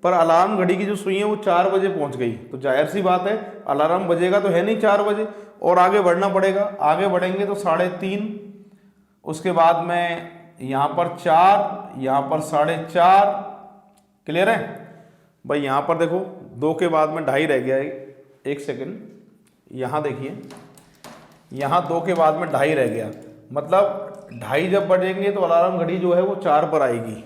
पर अलार्म घड़ी की जो सुई है वो 4 बजे पहुँच गई। तो जाहिर सी बात है अलार्म बजेगा तो है नहीं 4 बजे, और आगे बढ़ना पड़ेगा। आगे बढ़ेंगे तो 3:30, उसके बाद में यहाँ पर 4, यहाँ पर 4:30। क्लियर है भाई? यहाँ पर देखो 2 के बाद में 2:30 रह गया है, 1 सेकेंड, यहाँ देखिए, यहाँ 2 के बाद में 2:30 रह गया, मतलब 2:30 जब बजेंगे तो अलार्म घड़ी जो है वो 4 पर आएगी।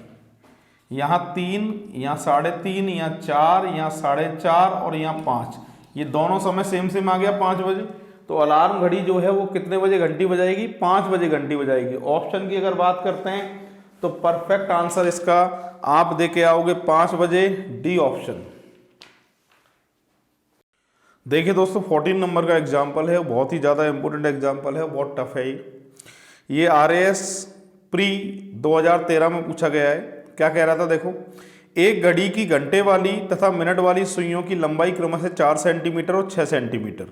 यहाँ 3, यहाँ 3:30, यहाँ 4, यहाँ 4:30 और यहाँ 5, ये दोनों समय सेम आ गया 5 बजे। तो अलार्म घड़ी जो है वो कितने बजे घंटी बजाएगी? 5 बजे घंटी बजाएगी। ऑप्शन की अगर बात करते हैं तो परफेक्ट आंसर इसका आप दे के आओगे 5 बजे, डी ऑप्शन। देखिए दोस्तों 14 नंबर का एग्जाम्पल है, बहुत ही ज़्यादा इंपॉर्टेंट एग्जाम्पल है, बहुत टफ है ये। RAS प्री 2013 में पूछा गया है। क्या कह रहा था देखो, एक घड़ी की घंटे वाली तथा मिनट वाली सुइयों की लंबाई क्रमशः 4 सेंटीमीटर और 6 सेंटीमीटर।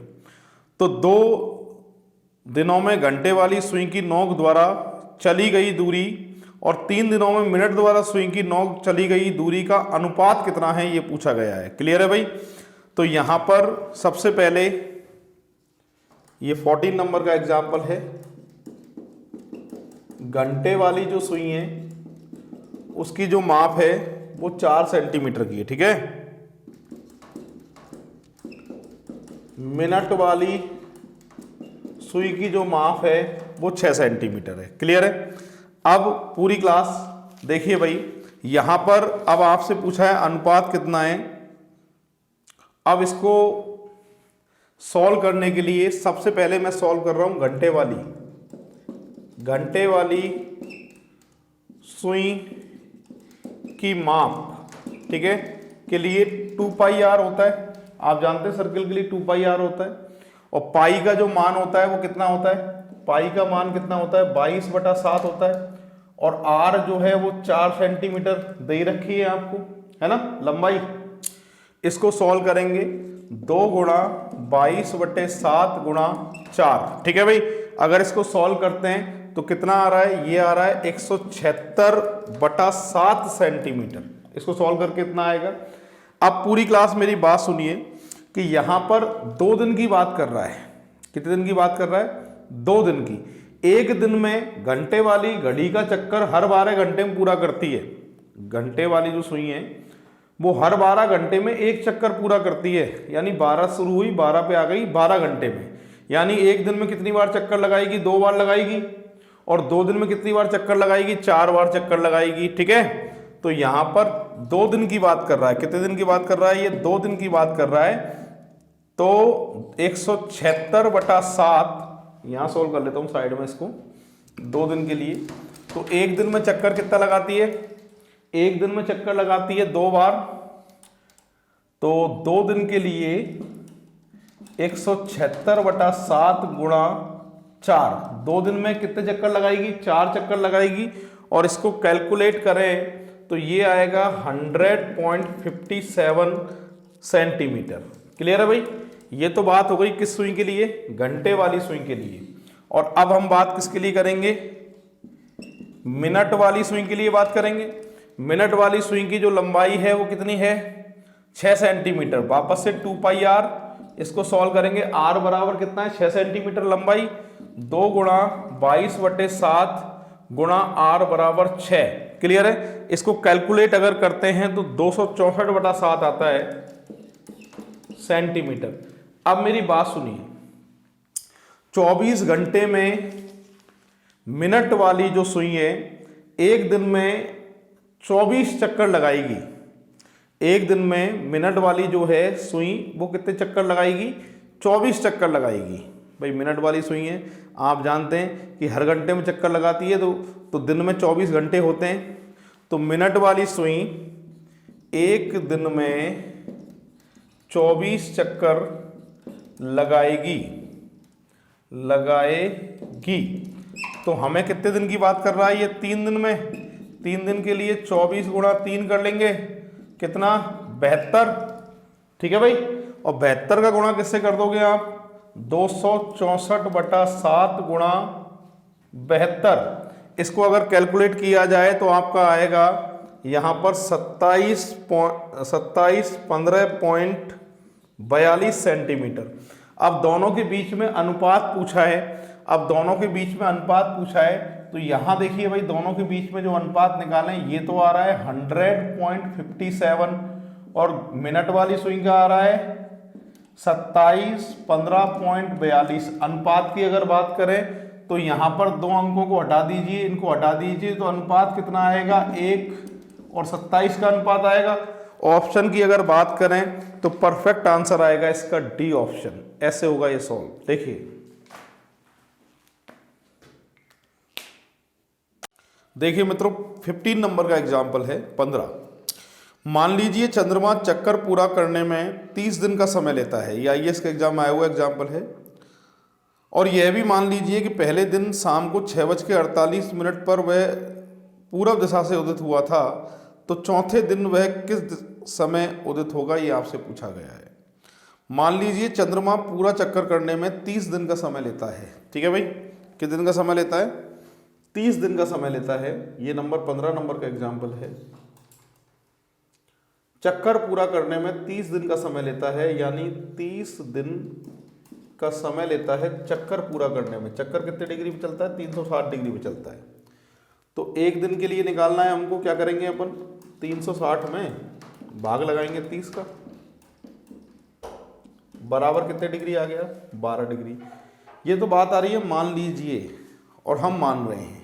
तो 2 दिनों में घंटे वाली सुई की नोक द्वारा चली गई दूरी और 3 दिनों में मिनट द्वारा सुई की नोक चली गई दूरी का अनुपात कितना है, ये पूछा गया है। क्लियर है भाई? तो यहाँ पर सबसे पहले ये 14 नंबर का एग्जाम्पल है, घंटे वाली जो सुई है उसकी जो माप है वो 4 सेंटीमीटर की है। ठीक है? मिनट वाली सुई की जो माप है वो 6 सेंटीमीटर है। क्लियर है? अब पूरी क्लास देखिए भाई, यहां पर अब आपसे पूछा है अनुपात कितना है। अब इसको सॉल्व करने के लिए सबसे पहले मैं सॉल्व कर रहा हूं घंटे वाली सुई की माप, ठीक है, के लिए 2πr होता है। आप जानते हैं सर्किल के लिए 2πr होता है, और पाई का जो मान होता है वो कितना होता है? पाई का मान कितना होता है? 22/7 होता है। और r जो है वो 4 सेंटीमीटर दे रखी है आपको, है ना, लंबाई। इसको सॉल्व करेंगे, 2 गुणा 22/7 गुणा 4। ठीक है भाई? अगर इसको सॉल्व करते हैं तो कितना आ रहा है? ये आ रहा है 176/7 सेंटीमीटर। इसको सॉल्व करके कितना आएगा? अब पूरी क्लास मेरी बात सुनिए कि यहां पर 2 दिन की बात कर रहा है। कितने दिन की बात कर रहा है? 2 दिन की। एक दिन में घंटे वाली घड़ी का चक्कर हर 12 घंटे में पूरा करती है। घंटे वाली जो सुई है वो हर 12 घंटे में एक चक्कर पूरा करती है, यानी 12 शुरू हुई, 12 पे आ गई, 12 घंटे में। यानी एक दिन में कितनी बार चक्कर लगाएगी? 2 बार लगाएगी। और 2 दिन में कितनी बार चक्कर लगाएगी? 4 बार चक्कर लगाएगी। ठीक है? तो यहां पर 2 दिन की बात कर रहा है। कितने दिन की बात कर रहा है? ये 2 दिन की बात कर रहा है। तो 176/7 यहां सोल्व कर लेता हूं साइड में इसको, 2 दिन के लिए। तो एक दिन में चक्कर कितना लगाती है? एक दिन में चक्कर लगाती है 2 बार। तो 2 दिन के लिए 176/7 गुणा 4, 2 दिन में कितने चक्कर लगाएगी? 4 चक्कर लगाएगी। और इसको कैलकुलेट करें तो ये आएगा 100.57 सेंटीमीटर। क्लियर है भाई? ये तो बात हो गई किस सुई के लिए? घंटे वाली सुई के लिए। और अब हम बात किसके लिए करेंगे? मिनट वाली सुई के लिए बात करेंगे। मिनट वाली सुई की जो लंबाई है वो कितनी है? 6 सेंटीमीटर। वापस से 2πr, इसको सॉल्व करेंगे। r बराबर कितना है? 6 सेंटीमीटर लंबाई, 2 गुणा 22/7 गुणा r बराबर 6। क्लियर है? इसको कैलकुलेट अगर करते हैं तो 264/7 आता है सेंटीमीटर। अब मेरी बात सुनिए, 24 घंटे में मिनट वाली जो सुई है एक दिन में 24 चक्कर लगाएगी। एक दिन में मिनट वाली जो है सुई वो कितने चक्कर लगाएगी, 24 चक्कर लगाएगी। भाई मिनट वाली सुई है, आप जानते हैं कि हर घंटे में चक्कर लगाती है, तो दिन में 24 घंटे होते हैं। तो मिनट वाली सुई एक दिन में 24 चक्कर लगाएगी। तो हमें कितने दिन की बात कर रहा है ये, 3 दिन में। 3 दिन के लिए 24 गुणा 3 कर लेंगे, कितना, 72। ठीक है भाई, और 72 का गुणा किससे कर दोगे आप, 264/7 गुणा 72। इसको अगर कैलकुलेट किया जाए तो आपका आएगा यहां पर 15.42 सेंटीमीटर। अब दोनों के बीच में अनुपात पूछा है, तो यहां देखिए भाई, दोनों के बीच में जो अनुपात निकालें, ये तो आ रहा है 100.57 और मिनट वाली सुई का आ रहा है 27:15.42। अनुपात की अगर बात करें तो यहां पर 2 अंकों को हटा दीजिए, इनको हटा दीजिए, तो अनुपात कितना आएगा, 1 और 27 का अनुपात आएगा। ऑप्शन की अगर बात करें तो परफेक्ट आंसर आएगा इसका डी ऑप्शन। ऐसे होगा ये सॉल्व। देखिए मित्रों, 15 नंबर का एग्जाम्पल है 15। मान लीजिए चंद्रमा चक्कर पूरा करने में 30 दिन का समय लेता है। ये आईएएस के एग्जाम में आया हुआ एग्जाम्पल है। और यह भी मान लीजिए कि पहले दिन शाम को 6:48 पर वह पूर्व दिशा से उदित हुआ था, तो चौथे दिन वह किस समय उदित होगा, ये आपसे पूछा गया है। मान लीजिए चंद्रमा पूरा चक्कर करने में 30 दिन का समय लेता है। ठीक है भाई, कितने दिन का समय लेता है, 30 दिन का समय लेता है। ये नंबर 15 नंबर का एग्जाम्पल है। चक्कर पूरा करने में 30 दिन का समय लेता है, यानी 30 दिन का समय लेता है चक्कर पूरा करने में। चक्कर कितने डिग्री पे चलता है, 360 डिग्री पे चलता है। तो एक दिन के लिए निकालना है हमको, क्या करेंगे अपन, 360 में भाग लगाएंगे 30 का, बराबर कितने डिग्री आ गया, 12 डिग्री। ये तो बात आ रही है मान लीजिए, और हम मान रहे हैं।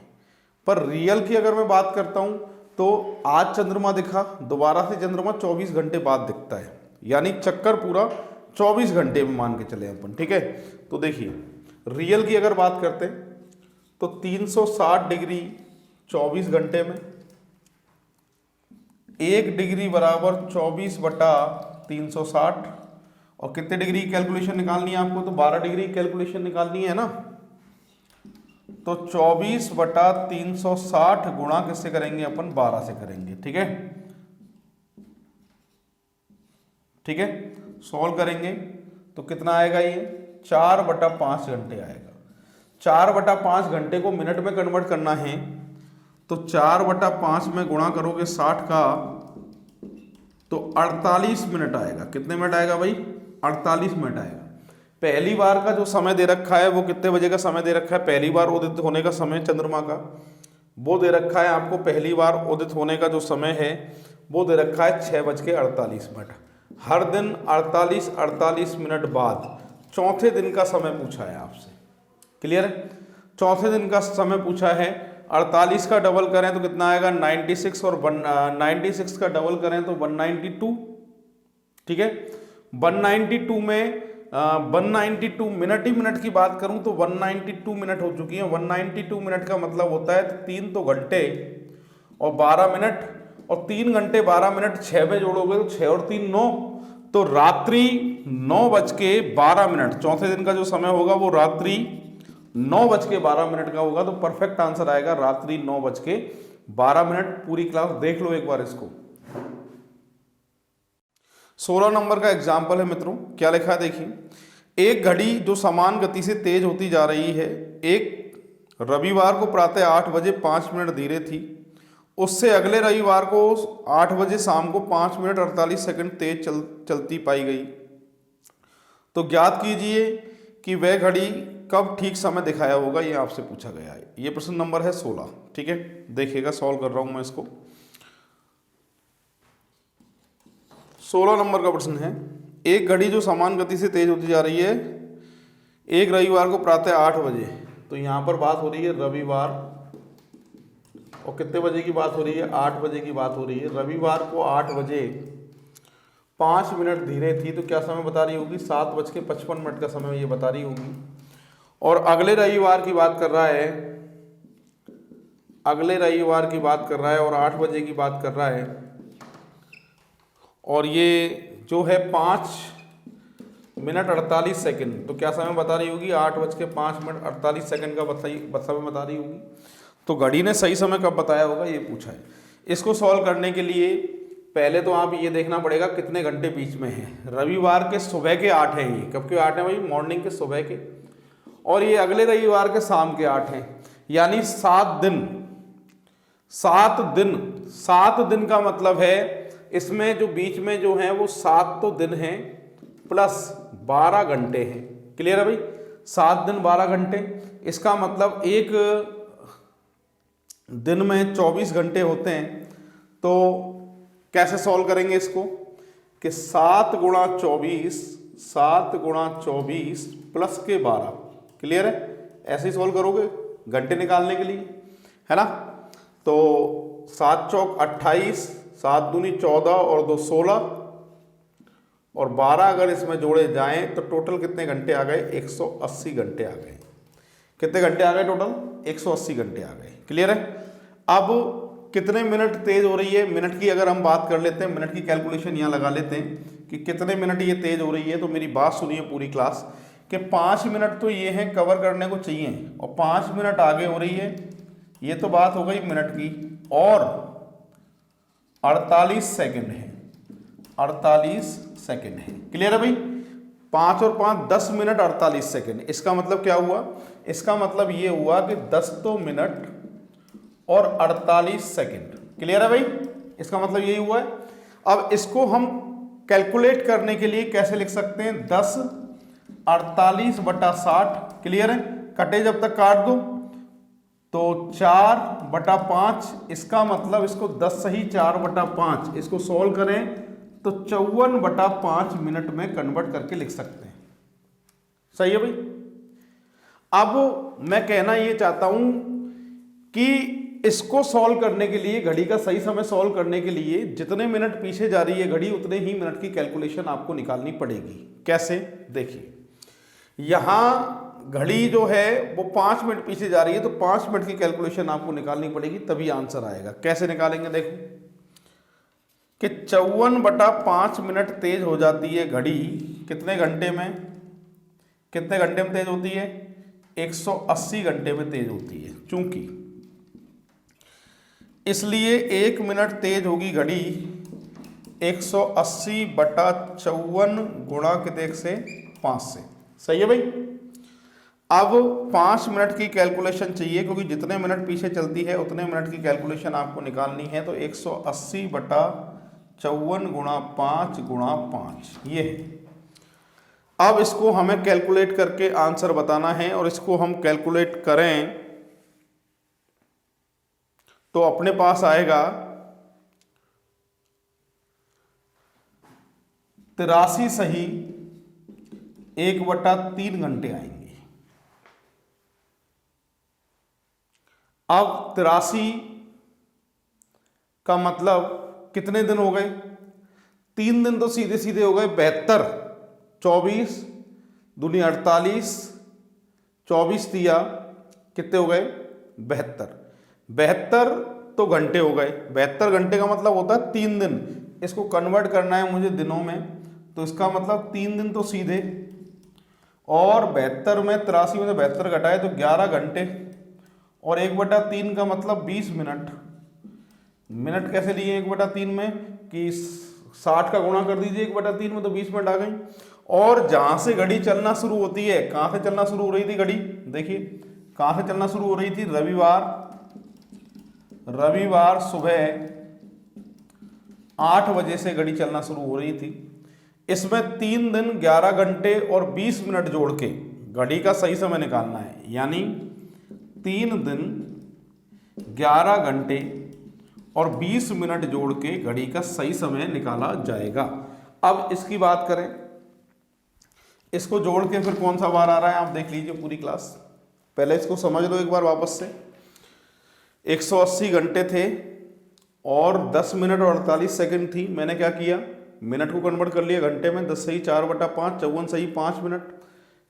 पर रियल की अगर मैं बात करता हूं तो आज चंद्रमा दिखा, दोबारा से चंद्रमा 24 घंटे बाद दिखता है, यानी चक्कर पूरा 24 घंटे में मान के चले अपन। ठीक है, तो देखिए रियल की अगर बात करते हैं तो 360 डिग्री 24 घंटे में, 1 डिग्री बराबर 24/360। और कितने डिग्री की कैलकुलेशन निकालनी है आपको, तो 12 डिग्री की कैलकुलेशन निकालनी है ना। तो 24/360 गुणा किससे करेंगे अपन, 12 से करेंगे। ठीक है, सॉल्व करेंगे तो कितना आएगा, ये 4/5 घंटे आएगा। 4/5 घंटे को मिनट में कन्वर्ट करना है, तो 4/5 में गुणा करोगे 60 का, तो 48 मिनट आएगा। कितने मिनट आएगा भाई, 48 मिनट आएगा। पहली बार का जो समय दे रखा है वो कितने बजे का समय दे रखा है, पहली बार उदित होने का समय चंद्रमा का वो दे रखा है आपको। पहली बार उदित होने का जो समय है वो दे रखा है 6:48। हर दिन 48 मिनट बाद चौथे दिन का समय पूछा है आपसे। क्लियर है, चौथे दिन का समय पूछा है। 48 का डबल करें तो कितना आएगा, 96, और 96 का डबल करें तो 192। ठीक है, 192 में 192 मिनट ही मिनट की बात करूं तो 192 मिनट हो चुकी है। 192 मिनट का मतलब होता है 3 तो घंटे और 12 मिनट, और 3 घंटे 12 मिनट 6 में जोड़ोगे तो 6 और 3 9, तो रात्रि 9:12। चौथे दिन का जो समय होगा वो रात्रि 9:12 का होगा। तो परफेक्ट आंसर आएगा रात्रि 9:12। पूरी क्लास देख लो एक बार इसको। 16 नंबर का एग्जाम्पल है मित्रों, क्या लिखा है देखिए। एक घड़ी जो समान गति से तेज होती जा रही है, एक रविवार को प्रातः 8 बजे 5 मिनट धीरे थी, उससे अगले रविवार को 8 बजे शाम को 5 मिनट 48 सेकंड तेज चलती पाई गई। तो ज्ञात कीजिए कि वह घड़ी कब ठीक समय दिखाया होगा, ये आपसे पूछा गया है। ये प्रश्न नंबर है 16। ठीक है, देखिएगा सॉल्व कर रहा हूं मैं इसको। 16 नंबर का प्रश्न है, एक घड़ी जो समान गति से तेज होती जा रही है, एक रविवार को प्रातः 8 बजे। तो यहां पर बात हो रही है रविवार, और कितने बजे की बात हो रही है, 8 बजे की बात हो रही है। रविवार को 8 बजे 5 मिनट धीरे थी तो क्या समय बता रही होगी? 7:55 का समय ये बता रही होगी। और अगले रविवार की बात कर रहा है, अगले रविवार की बात कर रहा है और 8 बजे की बात कर रहा है, और ये जो है 5:48, तो क्या समय बता रही होगी? 8:05 का समय बता रही होगी। तो घड़ी ने सही समय कब बताया होगा ये पूछा है। इसको सॉल्व करने के लिए पहले तो आप ये देखना पड़ेगा कितने घंटे बीच में हैं। रविवार के सुबह के 8 हैं, ये कब के 8 हैं भाई? मॉर्निंग के सुबह के। और ये अगले रविवार के शाम के 8 हैं, यानी 7 दिन। 7 दिन का मतलब है इसमें जो बीच में जो है वो 7 तो दिन हैं प्लस 12 घंटे हैं। क्लियर है भाई? 7 दिन 12 घंटे, इसका मतलब एक दिन में 24 घंटे होते हैं। तो कैसे सॉल्व करेंगे इसको कि 7 गुणा 24 प्लस के 12। क्लियर है? ऐसे ही सॉल्व करोगे घंटे निकालने के लिए, है ना। तो 7 चौक 28, 7 दूनी 14 और 2 16 और 12 अगर इसमें जोड़े जाएं तो टोटल कितने घंटे आ गए? 180 घंटे आ गए। कितने घंटे आ गए टोटल? 180 घंटे आ गए। क्लियर है? अब कितने मिनट तेज हो रही है? मिनट की अगर हम बात कर लेते हैं, मिनट की कैलकुलेशन यहाँ लगा लेते हैं कि कितने मिनट ये तेज हो रही है। तो मेरी बात सुनिए पूरी क्लास कि 5 मिनट तो ये है कवर करने को चाहिए और 5 मिनट आगे हो रही है। ये तो बात हो गई मिनट की, और 48 सेकंड है, 48 सेकंड है। क्लियर है भाई? 5 और 5 10 मिनट 48 सेकंड। इसका मतलब क्या हुआ? इसका मतलब ये हुआ कि 10 तो मिनट और 48 सेकंड। क्लियर है भाई? इसका मतलब यही हुआ है। अब इसको हम कैलकुलेट करने के लिए कैसे लिख सकते हैं? 10 48/60। क्लियर है? कटे जब तक काट दो तो 4/5। इसका मतलब इसको 10 सही 4/5, इसको सॉल्व करें तो 54/5 मिनट में कन्वर्ट करके लिख सकते हैं। सही है भाई? अब मैं कहना ये चाहता हूं कि इसको सॉल्व करने के लिए, घड़ी का सही समय सॉल्व करने के लिए जितने मिनट पीछे जा रही है घड़ी उतने ही मिनट की कैलकुलेशन आपको निकालनी पड़ेगी। कैसे? देखिए, यहां घड़ी जो है वो 5 मिनट पीछे जा रही है तो 5 मिनट की कैलकुलेशन आपको निकालनी पड़ेगी, तभी आंसर आएगा। कैसे निकालेंगे? देखो कि 54/5 मिनट तेज हो जाती है घड़ी कितने घंटे में? कितने घंटे में तेज होती है? 180 घंटे में तेज होती है। चूंकि इसलिए 1 मिनट तेज होगी घड़ी 180/54 गुणा कितने से? 5 से। सही है भाई? अब 5 मिनट की कैलकुलेशन चाहिए क्योंकि जितने मिनट पीछे चलती है उतने मिनट की कैलकुलेशन आपको निकालनी है। तो 180/54 गुणा 5 गुणा 5 ये है। अब इसको हमें कैलकुलेट करके आंसर बताना है और इसको हम कैलकुलेट करें तो अपने पास आएगा 83 सही 1/3 घंटे आएंगे। अब 83 का मतलब कितने दिन हो गए? 3 दिन तो सीधे सीधे हो गए 72। 24 दूनी 48, 24 दिया कितने हो गए? 72। 72 तो घंटे हो गए। 72 घंटे का मतलब होता है 3 दिन। इसको कन्वर्ट करना है मुझे दिनों में, तो इसका मतलब 3 दिन तो सीधे, और 72 में 83 में से 72 घटाए तो 11 घंटे, और 1/3 का मतलब 20 मिनट। मिनट कैसे लिए 1/3 में कि 60 का गुणा कर दीजिए 1/3 में तो 20 मिनट आ गई। और जहां से घड़ी चलना शुरू होती है, कहां से चलना शुरू हो रही थी घड़ी? देखिए कहां से चलना शुरू हो रही थी? रविवार सुबह 8 बजे से घड़ी चलना शुरू हो रही थी। इसमें 3 दिन 11 घंटे और 20 मिनट जोड़ के घड़ी का सही समय निकालना है, यानी 3 दिन 11 घंटे और 20 मिनट जोड़ के घड़ी का सही समय निकाला जाएगा। अब इसकी बात करें, इसको जोड़ के फिर कौन सा बार आ रहा है आप देख लीजिए पूरी क्लास। पहले इसको समझ लो एक बार वापस से। 180 घंटे थे और 10 मिनट और 48 सेकंड थी। मैंने क्या किया? मिनट को कन्वर्ट कर लिया घंटे में, 10 सही 4/5, 54 सही 5 मिनट।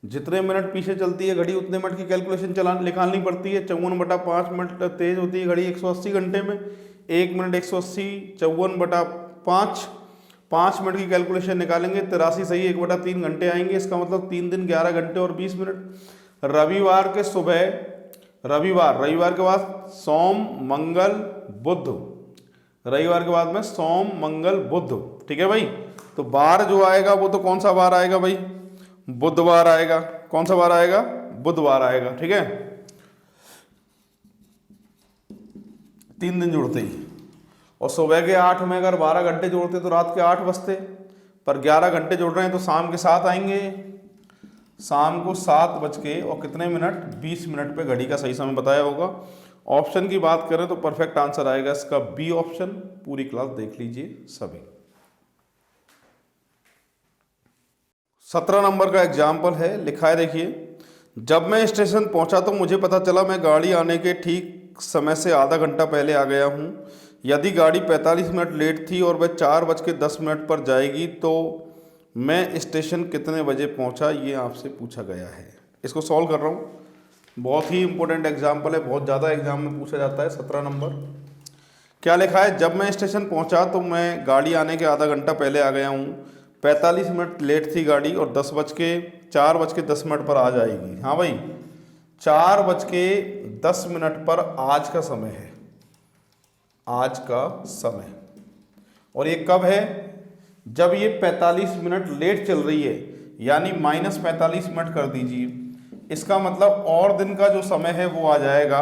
जितने मिनट पीछे चलती है घड़ी उतने मिनट की कैलकुलेशन निकालनी पड़ती है। 54/5 मिनट तेज होती है घड़ी 180 घंटे में, 1 मिनट 180, 54/5, 5 मिनट की कैलकुलेशन निकालेंगे, 83 सही 1/3 घंटे आएंगे। इसका मतलब 3 दिन 11 घंटे और 20 मिनट। रविवार के सुबह, रविवार के बाद सोम मंगल बुध, रविवार के बाद में सोम मंगल बुध, ठीक है भाई। तो बार जो आएगा वो तो कौन सा बार आएगा भाई, बुधवार आएगा। कौन सा बार आएगा, बुधवार आएगा, ठीक है। 3 दिन जुड़ते ही, और सुबह के 8 में अगर 12 घंटे जोड़ते तो रात के 8 बजते, पर 11 घंटे जोड़ रहे हैं तो शाम के 7 आएंगे। शाम को 7 बज के और कितने मिनट, 20 मिनट पे घड़ी का सही समय बताया होगा। ऑप्शन की बात करें तो परफेक्ट आंसर आएगा इसका बी ऑप्शन। पूरी क्लास देख लीजिए सभी। 17 नंबर का एग्जाम्पल है, लिखा है देखिए, जब मैं स्टेशन पहुंचा तो मुझे पता चला मैं गाड़ी आने के ठीक समय से आधा घंटा पहले आ गया हूं। यदि गाड़ी 45 मिनट लेट थी और वह 4:10 पर जाएगी तो मैं स्टेशन कितने बजे पहुंचा, ये आपसे पूछा गया है। इसको सॉल्व कर रहा हूँ, बहुत ही इंपॉर्टेंट एग्जाम्पल है, बहुत ज़्यादा एग्जाम में पूछा जाता है। 17 नंबर क्या लिखा है, जब मैं स्टेशन पहुंचा तो मैं गाड़ी आने के आधा घंटा पहले आ गया हूँ। 45 मिनट लेट थी गाड़ी और 4:10 पर आ जाएगी। हाँ भाई, 4:10 पर आज का समय है, आज का समय। और ये कब है, जब ये 45 मिनट लेट चल रही है, यानी -45 मिनट कर दीजिए। इसका मतलब और दिन का जो समय है वो आ जाएगा,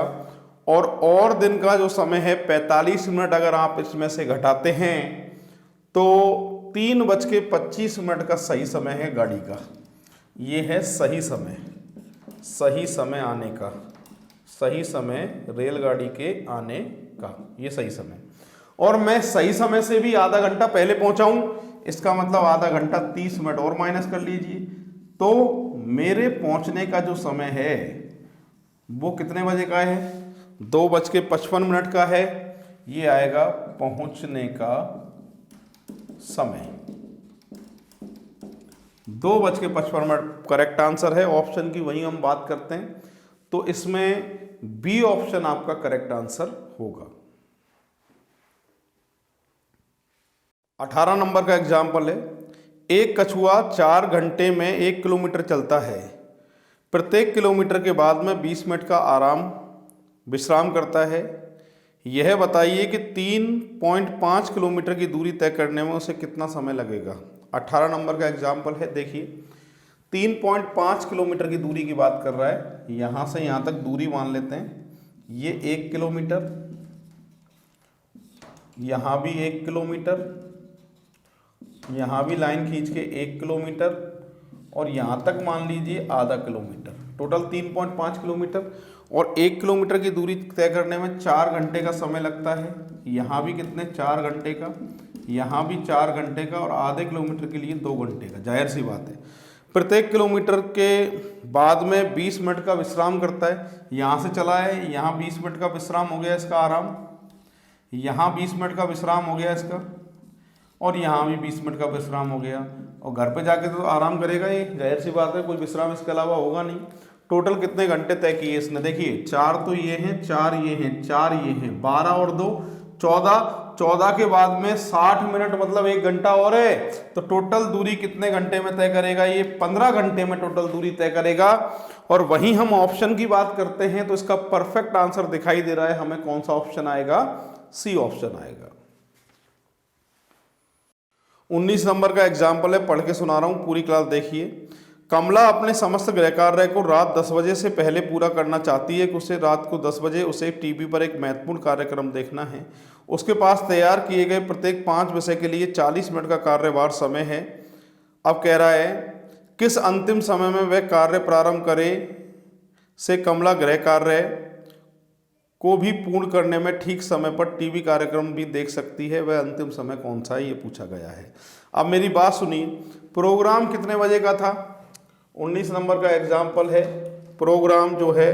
और दिन का जो समय है 45 मिनट अगर आप इसमें से घटाते हैं तो 3:25 का सही समय है गाड़ी का। ये है सही समय, सही समय आने का, सही समय रेलगाड़ी के आने का, ये सही समय। और मैं सही समय से भी आधा घंटा पहले पहुंचा हूं, इसका मतलब आधा घंटा 30 मिनट और माइनस कर लीजिए, तो मेरे पहुंचने का जो समय है वो कितने बजे का है, 2:55 का है। ये आएगा पहुंचने का समय, 2:55 करेक्ट आंसर है। ऑप्शन की वही हम बात करते हैं, तो इसमें बी ऑप्शन आपका करेक्ट आंसर होगा। 18 नंबर का एग्जाम्पल है, एक कछुआ 4 घंटे में 1 किलोमीटर चलता है। प्रत्येक किलोमीटर के बाद में 20 मिनट का विश्राम करता है। यह बताइए कि 3.5 किलोमीटर की दूरी तय करने में उसे कितना समय लगेगा। 18 नंबर का एग्जाम्पल है, देखिए 3.5 किलोमीटर की दूरी की बात कर रहा है। यहाँ से यहाँ तक दूरी मान लेते हैं, ये 1 किलोमीटर, यहाँ भी 1 किलोमीटर, यहाँ भी लाइन खींच के 1 किलोमीटर, और यहाँ तक मान लीजिए आधा किलोमीटर, टोटल 3.5 किलोमीटर। और 1 किलोमीटर की दूरी तय करने में 4 घंटे का समय लगता है। यहाँ भी कितने, 4 घंटे का, यहाँ भी 4 घंटे का, और आधे किलोमीटर के लिए 2 घंटे का, जाहिर सी बात है। प्रत्येक किलोमीटर के बाद में 20 मिनट का विश्राम करता है। यहाँ से चला है, यहाँ 20 मिनट का विश्राम हो गया इसका आराम, यहाँ 20 मिनट का विश्राम हो गया इसका, और यहाँ भी 20 मिनट का विश्राम हो गया। और घर पे जाके तो आराम करेगा ये, जाहिर सी बात है, कोई विश्राम इसके अलावा होगा नहीं। टोटल कितने घंटे तय किए इसने, देखिए 4 तो ये हैं, 4 ये हैं, 4 ये हैं, 12 और 2 14, 14 के बाद में 60 मिनट, मतलब 1 घंटा और है। तो टोटल दूरी कितने घंटे में तय करेगा, ये 15 घंटे में टोटल दूरी तय करेगा। और वहीं हम ऑप्शन की बात करते हैं तो इसका परफेक्ट आंसर दिखाई दे रहा है हमें, कौन सा ऑप्शन आएगा, सी ऑप्शन आएगा। 19 नंबर का एग्जाम्पल है, पढ़ के सुना रहा हूं, पूरी क्लास देखिए। कमला अपने समस्त गृह कार्य को रात 10 बजे से पहले पूरा करना चाहती है कि उसे रात को 10 बजे उसे टीवी पर एक महत्वपूर्ण कार्यक्रम देखना है। उसके पास तैयार किए गए प्रत्येक 5 विषय के लिए 40 मिनट का कार्यभार समय है। अब कह रहा है किस अंतिम समय में वह कार्य प्रारंभ करे से कमला गृह कार्य को भी पूर्ण करने में ठीक समय पर टीवी कार्यक्रम भी देख सकती है, वह अंतिम समय कौन सा है, ये पूछा गया है। अब मेरी बात सुनिए, प्रोग्राम कितने बजे का था, 19 नंबर का एग्जाम्पल है। प्रोग्राम जो है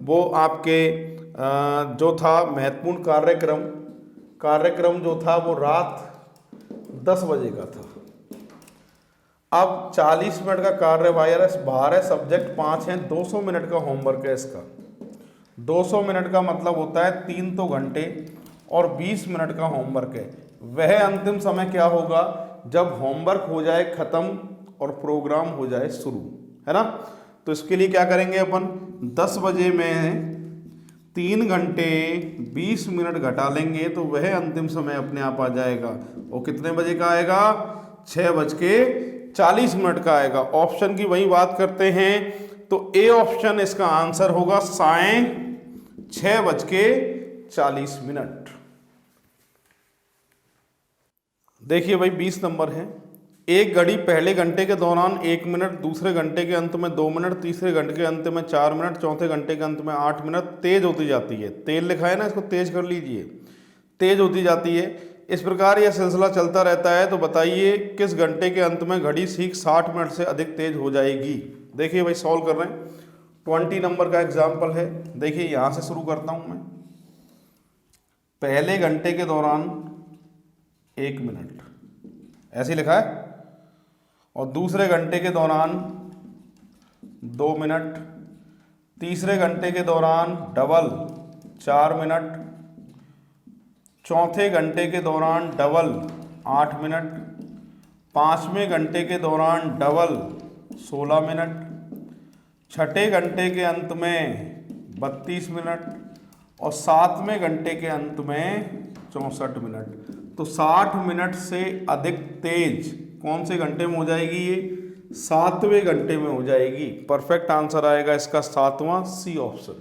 वो आपके जो था महत्वपूर्ण कार्यक्रम जो था वो रात 10 बजे का था। अब 40 मिनट का कार्य बाहर है, सब्जेक्ट 5 है, 200 मिनट का होमवर्क है इसका। 200 मिनट का मतलब होता है 3 तो घंटे और 20 मिनट का होमवर्क है। वह अंतिम समय क्या होगा जब होमवर्क हो जाए खत्म और प्रोग्राम हो जाए शुरू, है ना। तो इसके लिए क्या करेंगे अपन, 10 बजे में 3 घंटे 20 मिनट घटा लेंगे तो वह अंतिम समय अपने आप आ जाएगा। वो कितने बजे का आएगा, 6:40 का आएगा। ऑप्शन की वही बात करते हैं तो ए ऑप्शन इसका आंसर होगा 6:40। देखिए भाई 20 नंबर है। एक घड़ी पहले घंटे के दौरान 1 मिनट, दूसरे घंटे के अंत में 2 मिनट, तीसरे घंटे के अंत में 4 मिनट, चौथे घंटे के अंत में 8 मिनट तेज होती जाती है। तेज लिखा है ना, इसको तेज कर लीजिए, तेज होती जाती है। इस प्रकार यह सिलसिला चलता रहता है। तो बताइए किस घंटे के अंत में घड़ी ठीक 60 मिनट से अधिक तेज हो जाएगी। देखिए भाई सॉल्व कर रहे हैं, 20 नंबर का एग्जाम्पल है। देखिए यहाँ से शुरू करता हूँ मैं। पहले घंटे के दौरान 1 मिनट ऐसे लिखा है, और दूसरे घंटे के दौरान 2 मिनट, तीसरे घंटे के दौरान डबल 4 मिनट, चौथे घंटे के दौरान डबल 8 मिनट, पाँचवें घंटे के दौरान डबल 16 मिनट, छठे घंटे के अंत में 32 मिनट और सातवें घंटे के अंत में 64 मिनट। तो 60 मिनट से अधिक तेज कौन से घंटे में हो जाएगी, ये 7वें घंटे में हो जाएगी। परफेक्ट आंसर आएगा इसका 7वां, सी ऑप्शन।